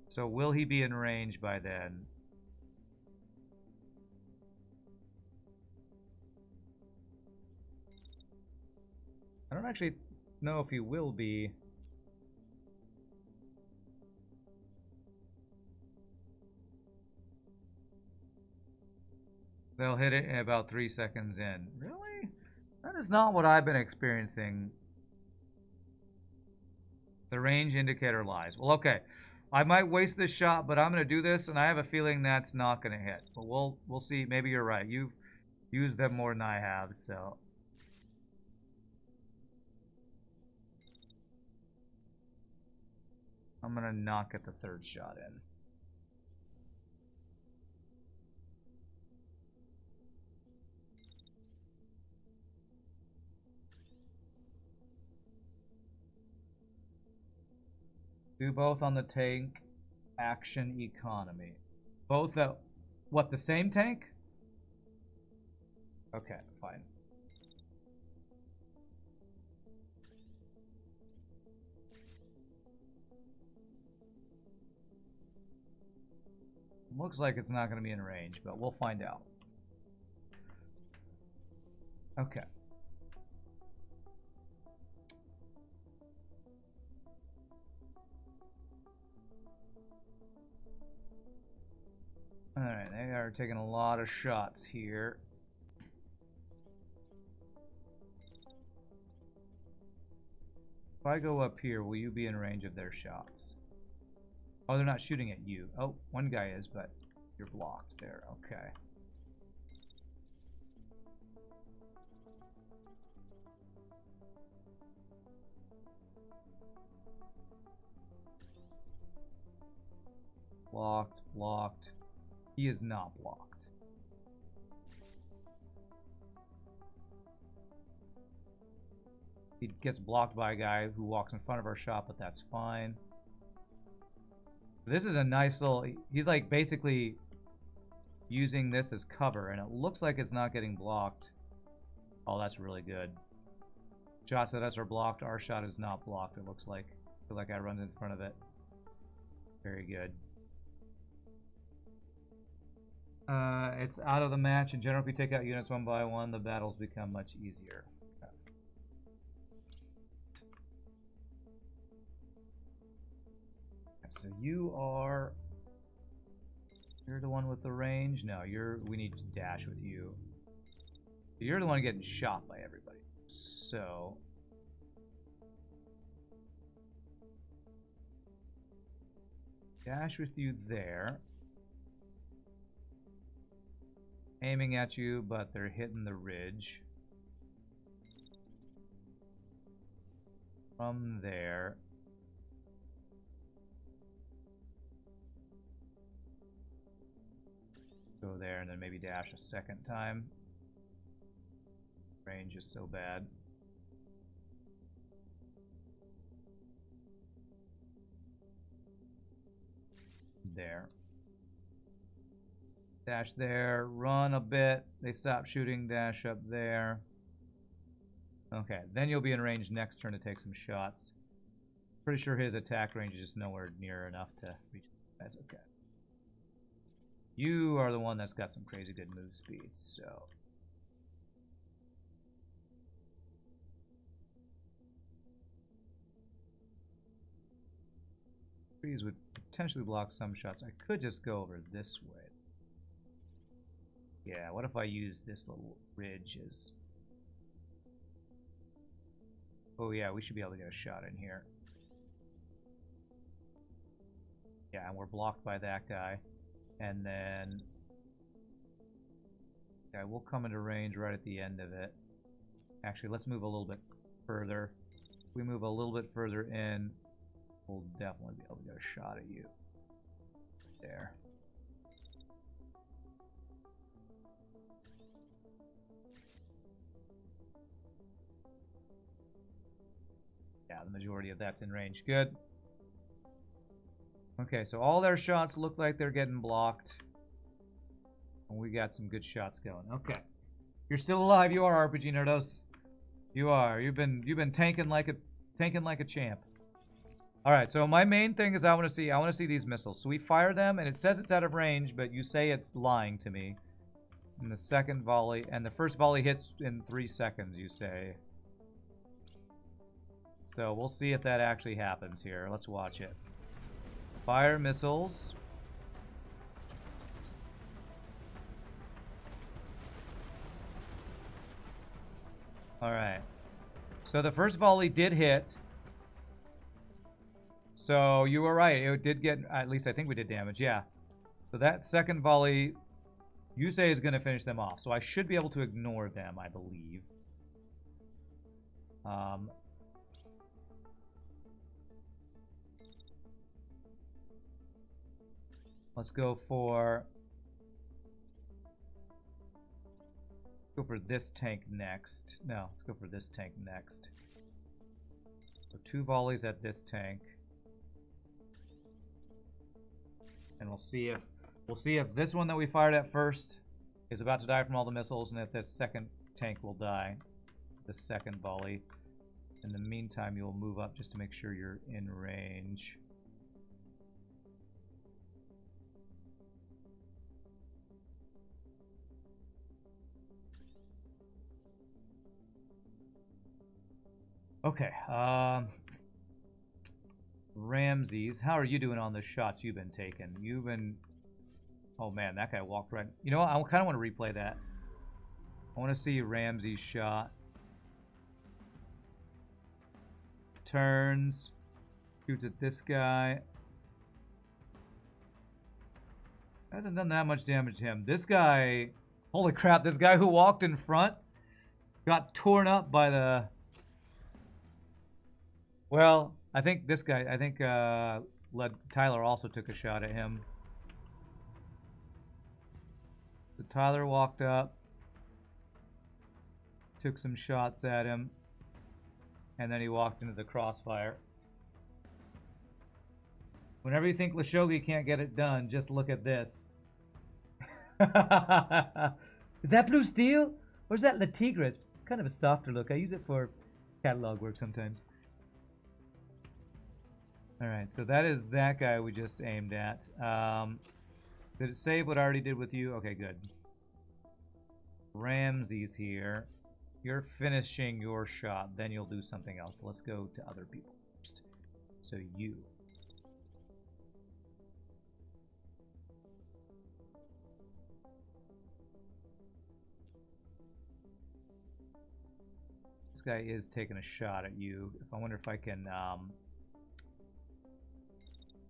So will he be in range by then? I don't actually know if he will be. They'll hit it in about 3 seconds in. Really? That is not what I've been experiencing. The range indicator lies. Well, okay. I might waste this shot, but I'm going to do this, and I have a feeling that's not going to hit. But we'll see. Maybe you're right. You've used them more than I have, so... I'm going to not get the 3rd shot in. Do both on the tank. Action economy. Both at... What, the same tank? Okay, fine. Looks like it's not going to be in range, but we'll find out. Okay. Alright, they are taking a lot of shots here. If I go up here, will you be in range of their shots? Oh, they're not shooting at you. Oh, one guy is, but you're blocked there. Okay. Blocked, blocked. He is not blocked. He gets blocked by a guy who walks in front of our shop, but that's fine. This is a nice little... He's like basically using this as cover, and it looks like it's not getting blocked. Oh, that's really good. Shots at us are blocked. Our shot is not blocked, it looks like. I feel like I run in front of it. Very good. It's out of the match. In general, if you take out units one by one, the battles become much easier. So you're the one with the range? No, we need to dash with you. You're the one getting shot by everybody. So dash with you there. Aiming at you, but they're hitting the ridge. From there. Go there and then maybe dash a second time. Range is so bad. There. Dash there, run a bit. They stop shooting, dash up there. Okay, then you'll be in range next turn to take some shots. Pretty sure his attack range is just nowhere near enough to reach the guys. Okay. You are the one that's got some crazy good move speed, so... Trees would potentially block some shots. I could just go over this way. Yeah, what if I use this little ridge as... Oh yeah, we should be able to get a shot in here. Yeah, and we're blocked by that guy. And then... Yeah, we'll come into range right at the end of it. Actually, let's move a little bit further. If we move a little bit further in, we'll definitely be able to get a shot at you. There. Yeah, the majority of that's in range. Good. Okay, so all their shots look like they're getting blocked. And we got some good shots going. Okay. You're still alive. You are, RPG Nerdos. You are. You've been tanking like a champ. Alright, so my main thing is I want to see these missiles. So we fire them and it says it's out of range, but you say it's lying to me. And the second volley and the first volley hits in 3 seconds, you say. So we'll see if that actually happens here. Let's watch it. Fire missiles. Alright. So the first volley did hit. So you were right. It did get, at least I think we did damage. Yeah. So that second volley, you say, is going to finish them off. So I should be able to ignore them, I believe. Let's go for this tank next. No, let's go for this tank next. So 2 volleys at this tank. And we'll see if this one that we fired at first is about to die from all the missiles, and if this second tank will die. The second volley. In the meantime, you'll move up just to make sure you're in range. Okay, Ramses, how are you doing on the shots you've been taking? You've been... Oh man, that guy walked right... You know what, I kind of want to replay that. I want to see Ramses' shot. Turns. Shoots at this guy. Hasn't done that much damage to him. This guy... Holy crap, this guy who walked in front got torn up by the... Well, I think this guy, Tyler also took a shot at him. So Tyler walked up, took some shots at him. And then he walked into the crossfire. Whenever you think Lashogi can't get it done, just look at this. Is that blue steel? Or is that La Tigre? It's kind of a softer look. I use it for catalog work sometimes. Alright, so that is that guy we just aimed at. Did it save what I already did with you? Okay, good. Ramsey's here. You're finishing your shot, then you'll do something else. Let's go to other people first. So you. This guy is taking a shot at you. I wonder if I can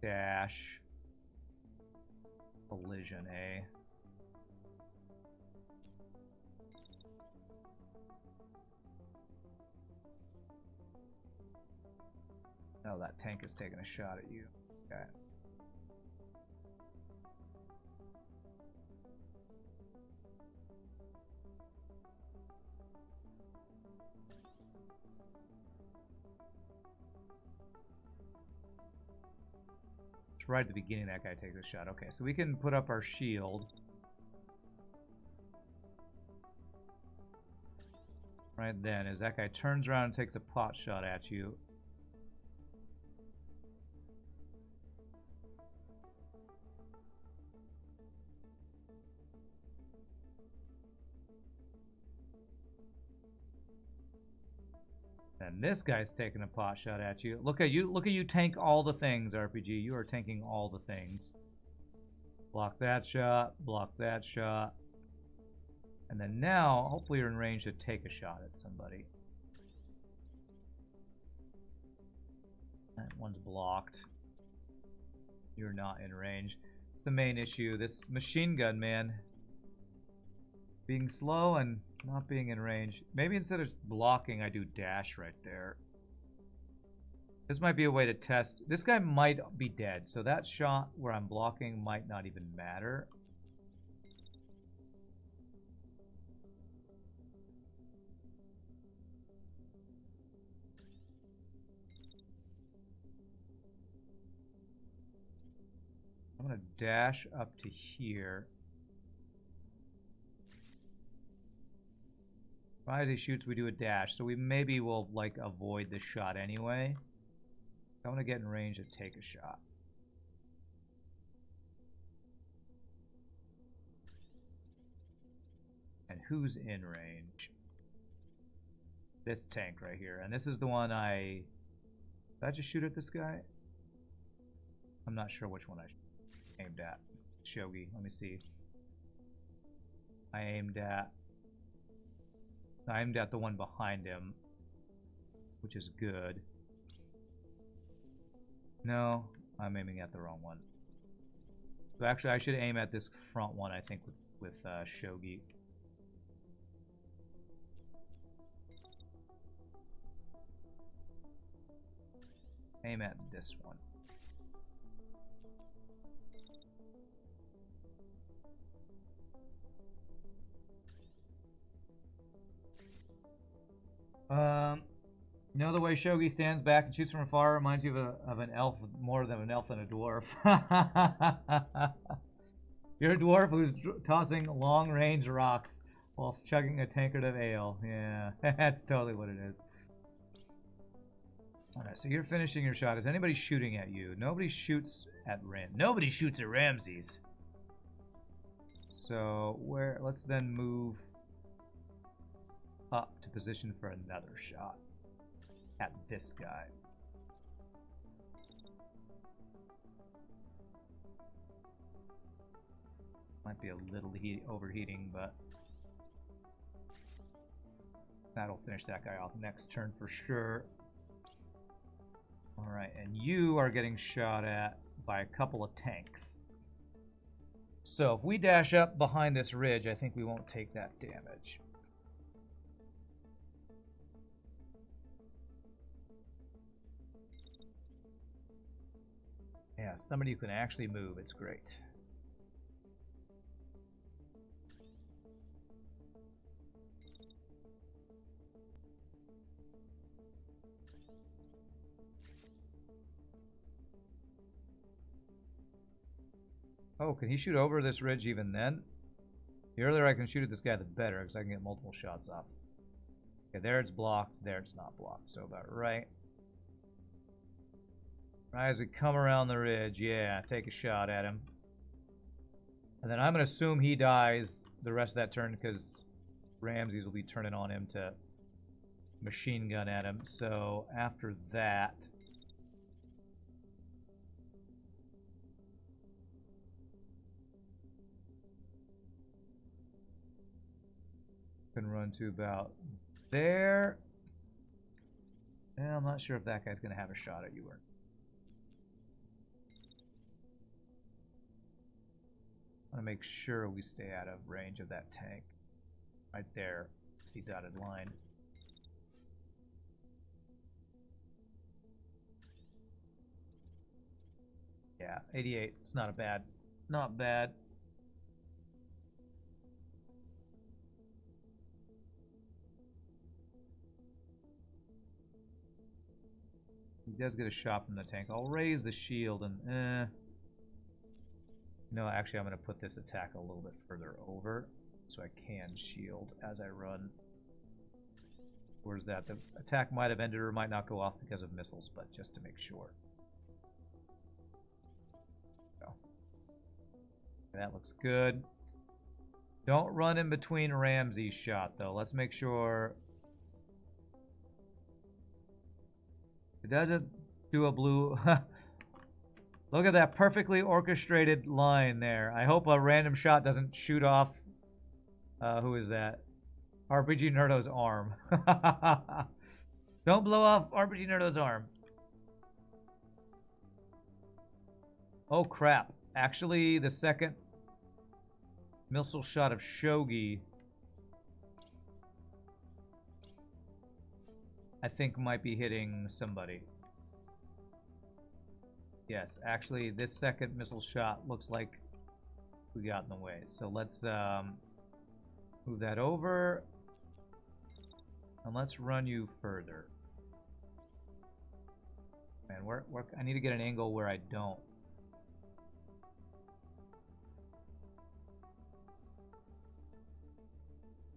dash collision, eh? Oh, that tank is taking a shot at you. Okay. It's right at the beginning that guy takes a shot. Okay, so we can put up our shield. Right then, as that guy turns around and takes a pot shot at you. And this guy's taking a pot shot at you. Look at you tank all the things, RPG. You are tanking all the things. Block that shot, block that shot. And then now, hopefully you're in range to take a shot at somebody. That one's blocked. You're not in range. It's the main issue. This machine gun, man. Being slow and not being in range. Maybe instead of blocking, I do dash right there. This might be a way to test. This guy might be dead, so that shot where I'm blocking might not even matter. I'm going to dash up to here. As he shoots, we do a dash, so we maybe will like avoid the shot anyway. I want to get in range to take a shot. And who's in range? This tank right here, and this is the one did I just shoot at this guy? I'm not sure which one I aimed at. Shogi, let me see. I aimed at the one behind him, which is good. No, I'm aiming at the wrong one. So actually, I should aim at this front one, I think, with Shogi. Aim at this one. You know the way Shogi stands back and shoots from afar reminds you of an elf, more than an elf than a dwarf. You're a dwarf who's tossing long-range rocks whilst chugging a tankard of ale. Yeah, that's totally what it is. Alright, so you're finishing your shot. Is anybody shooting at you? Nobody shoots at Nobody shoots at Ramses. So let's then move up to position for another shot at this guy. Might be a little overheating, but that'll finish that guy off next turn for sure. Alright, and you are getting shot at by a couple of tanks. So if we dash up behind this ridge, I think we won't take that damage. Yeah, somebody who can actually move, it's great. Oh, can he shoot over this ridge even then? The earlier I can shoot at this guy, the better, because I can get multiple shots off. Okay, there it's blocked. There it's not blocked. So about right. Right as we come around the ridge, yeah, take a shot at him. And then I'm going to assume he dies the rest of that turn because Ramses will be turning on him to machine gun at him. So after that... can run to about there. Yeah, I'm not sure if that guy's going to have a shot at you or... I want to make sure we stay out of range of that tank. Right there. See dotted line. Yeah, 88. It's not a bad. Not bad. He does get a shot from the tank. I'll raise the shield and no, actually I'm going to put this attack a little bit further over so I can shield as I run. Where's that? The attack might have ended or might not go off because of missiles, but just to make sure. So, that looks good. Don't run in between Ramsey's shot though. Let's make sure it doesn't do a blue. Look at that perfectly orchestrated line there. I hope a random shot doesn't shoot off. Who is that? RPG Nerdo's arm. Don't blow off RPG Nerdo's arm. Oh crap. Actually, the second missile shot of Shogi I think might be hitting somebody. Yes, actually, this second missile shot looks like we got in the way. So let's move that over. And let's run you further. Man, I need to get an angle where I don't.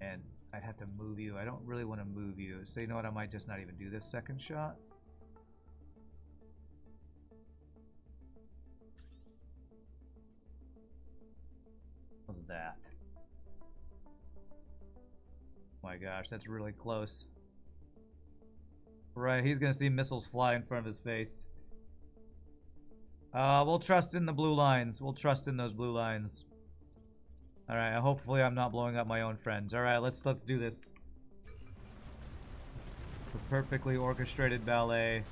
And I'd have to move you. I don't really want to move you. So you know what? I might just not even do this second shot. What's that? Oh my gosh, that's really close. Right, he's gonna see missiles fly in front of his face. We'll trust in the blue lines. We'll trust in those blue lines. Alright, hopefully I'm not blowing up my own friends. Alright, let's do this. The perfectly orchestrated ballet.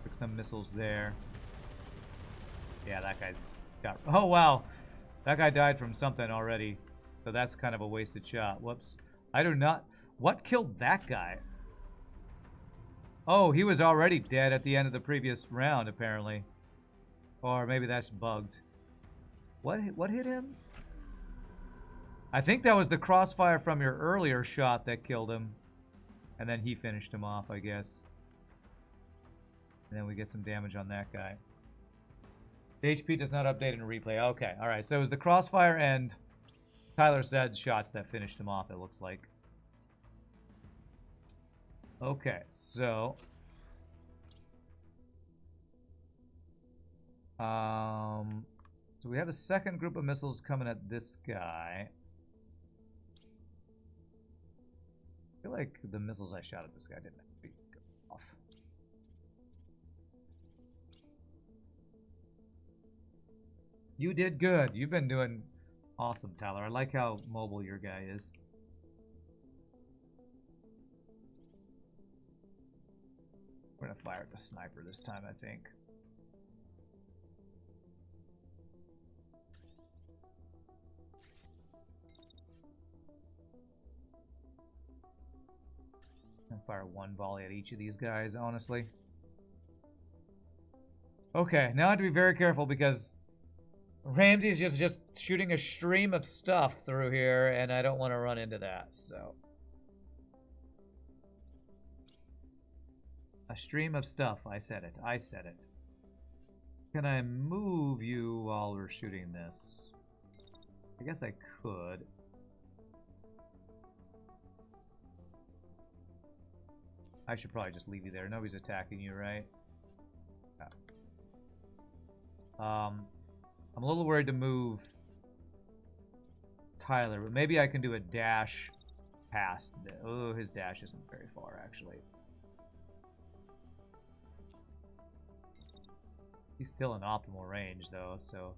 Took some missiles there. Yeah, that guy's got... Oh, wow! That guy died from something already. So that's kind of a wasted shot. Whoops. I do not... What killed that guy? Oh, he was already dead at the end of the previous round, apparently. Or maybe that's bugged. What hit him? I think that was the crossfire from your earlier shot that killed him. And then he finished him off, I guess. And then we get some damage on that guy. The HP does not update in replay. Okay, alright. So it was the crossfire and Tyler Zed's shots that finished him off, it looks like. Okay, so... So we have a second group of missiles coming at this guy. I feel like the missiles I shot at this guy didn't go off. You did good. You've been doing awesome, Tyler. I like how mobile your guy is. We're gonna fire at the sniper this time, I think. I'll fire one volley at each of these guys, honestly. Okay, now I have to be very careful because Ramsey's just shooting a stream of stuff through here, and I don't want to run into that, so. A stream of stuff. I said it. I said it. Can I move you while we're shooting this? I guess I could. I should probably just leave you there. Nobody's attacking you, right? Yeah. I'm a little worried to move Tyler, but maybe I can do a dash past. Oh, his dash isn't very far, actually. He's still in optimal range, though, so...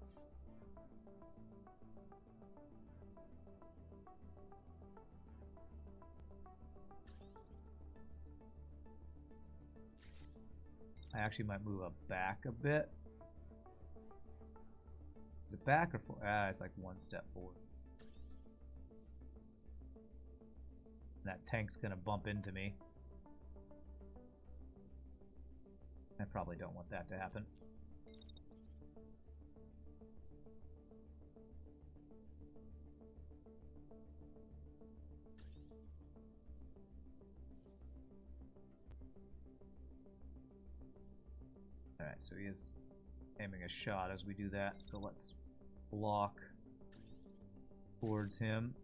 I actually might move up back a bit. Is it back or forward? Ah, it's like one step forward. That tank's gonna bump into me. I probably don't want that to happen. Alright, so he is aiming a shot as we do that, so let's block towards him.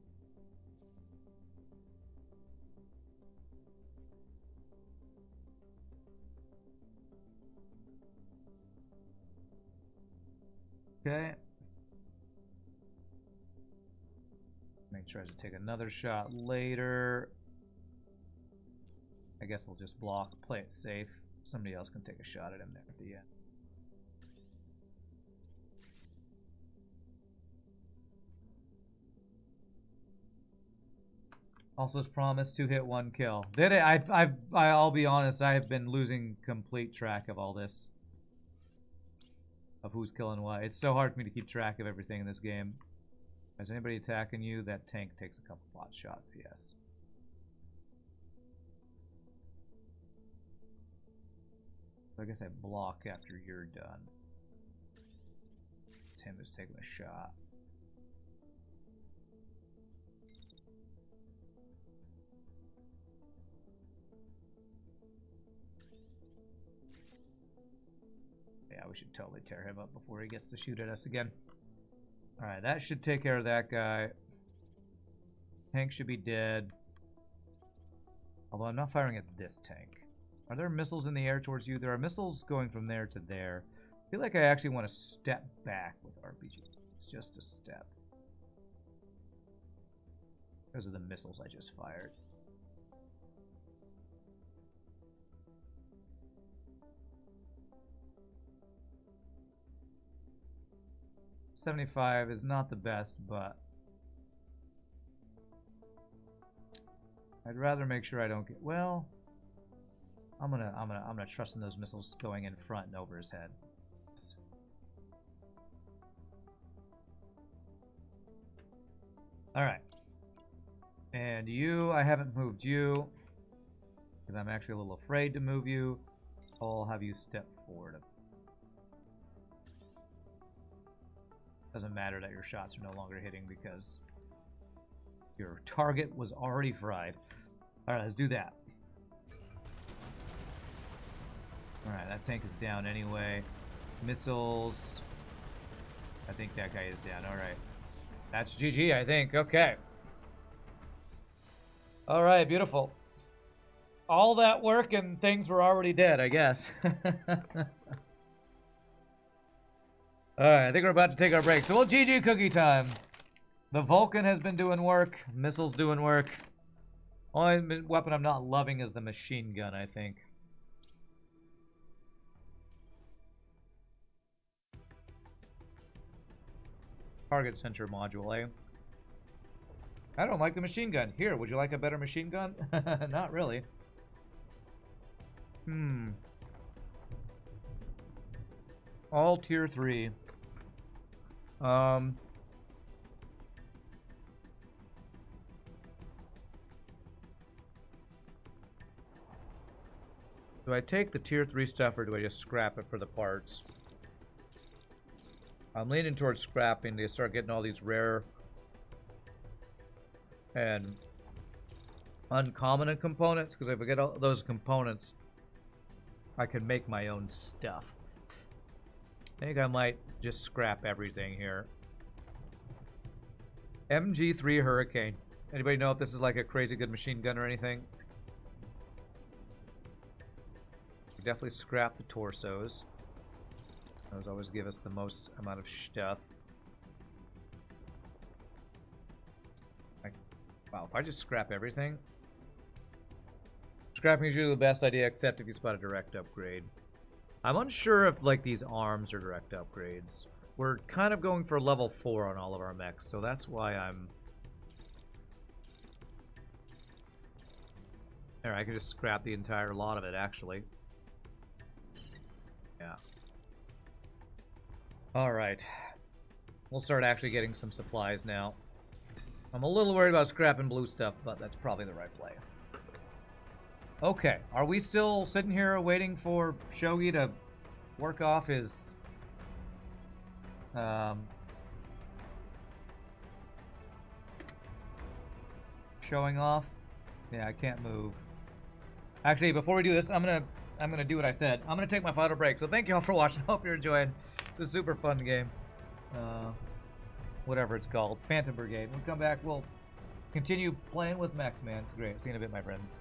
Okay. Make sure to take another shot later. I guess we'll just block, play it safe. Somebody else can take a shot at him there at the end. Also, as promised, to hit 1 kill. Did it? I'll be honest. I have been losing complete track of all this, of who's killing what. It's so hard for me to keep track of everything in this game. Is anybody attacking you? That tank takes a couple pot shots. Yes. I guess I block after you're done. Tim is taking a shot. Yeah, we should totally tear him up before he gets to shoot at us again. Alright, that should take care of that guy. Tank should be dead. Although I'm not firing at this tank. Are there missiles in the air towards you? There are missiles going from there to there. I feel like I actually want to step back with RPG. It's just a step. Because of the missiles I just fired. .75 is not the best, but I'd rather make sure I don't get. Well, I'm gonna trust in those missiles going in front and over his head. All right, and you, I haven't moved you because I'm actually a little afraid to move you. I'll have you step forward. Doesn't matter that your shots are no longer hitting because your target was already fried. Alright, let's do that. Alright, that tank is down anyway. Missiles. I think that guy is down. Alright. That's GG, I think. Okay. Alright, beautiful. All that work and things were already dead, I guess. Alright, I think we're about to take our break. So, well, GG cookie time. The Vulcan has been doing work. Missiles doing work. Only weapon I'm not loving is the machine gun, I think. Target center module, eh? I don't like the machine gun. Here, would you like a better machine gun? Not really. All tier 3. Do I take the tier 3 stuff or do I just scrap it for the parts? I'm leaning towards scrapping to start getting all these rare and uncommon components, because if I get all those components, I can make my own stuff. I think I might just scrap everything here. MG3 Hurricane. Anybody know if this is like a crazy good machine gun or anything? Definitely scrap the torsos. Those always give us the most amount of stuff. Wow, if I just scrap everything... Scrapping is usually the best idea, except if you spot a direct upgrade. I'm unsure if, like, these arms are direct upgrades. We're kind of going for level 4 on all of our mechs, so that's why I'm... There, I can just scrap the entire lot of it, actually. Yeah. Alright. We'll start actually getting some supplies now. I'm a little worried about scrapping blue stuff, but that's probably the right play. Okay, are we still sitting here waiting for Shogi to work off his... showing off? Yeah, I can't move. Actually, before we do this, I'm gonna do what I said. I'm gonna take my final break. So thank you all for watching. Hope you're enjoying. It's a super fun game. Whatever it's called, Phantom Brigade. When we come back, we'll continue playing with mechs, man. It's great. See you in a bit, my friends.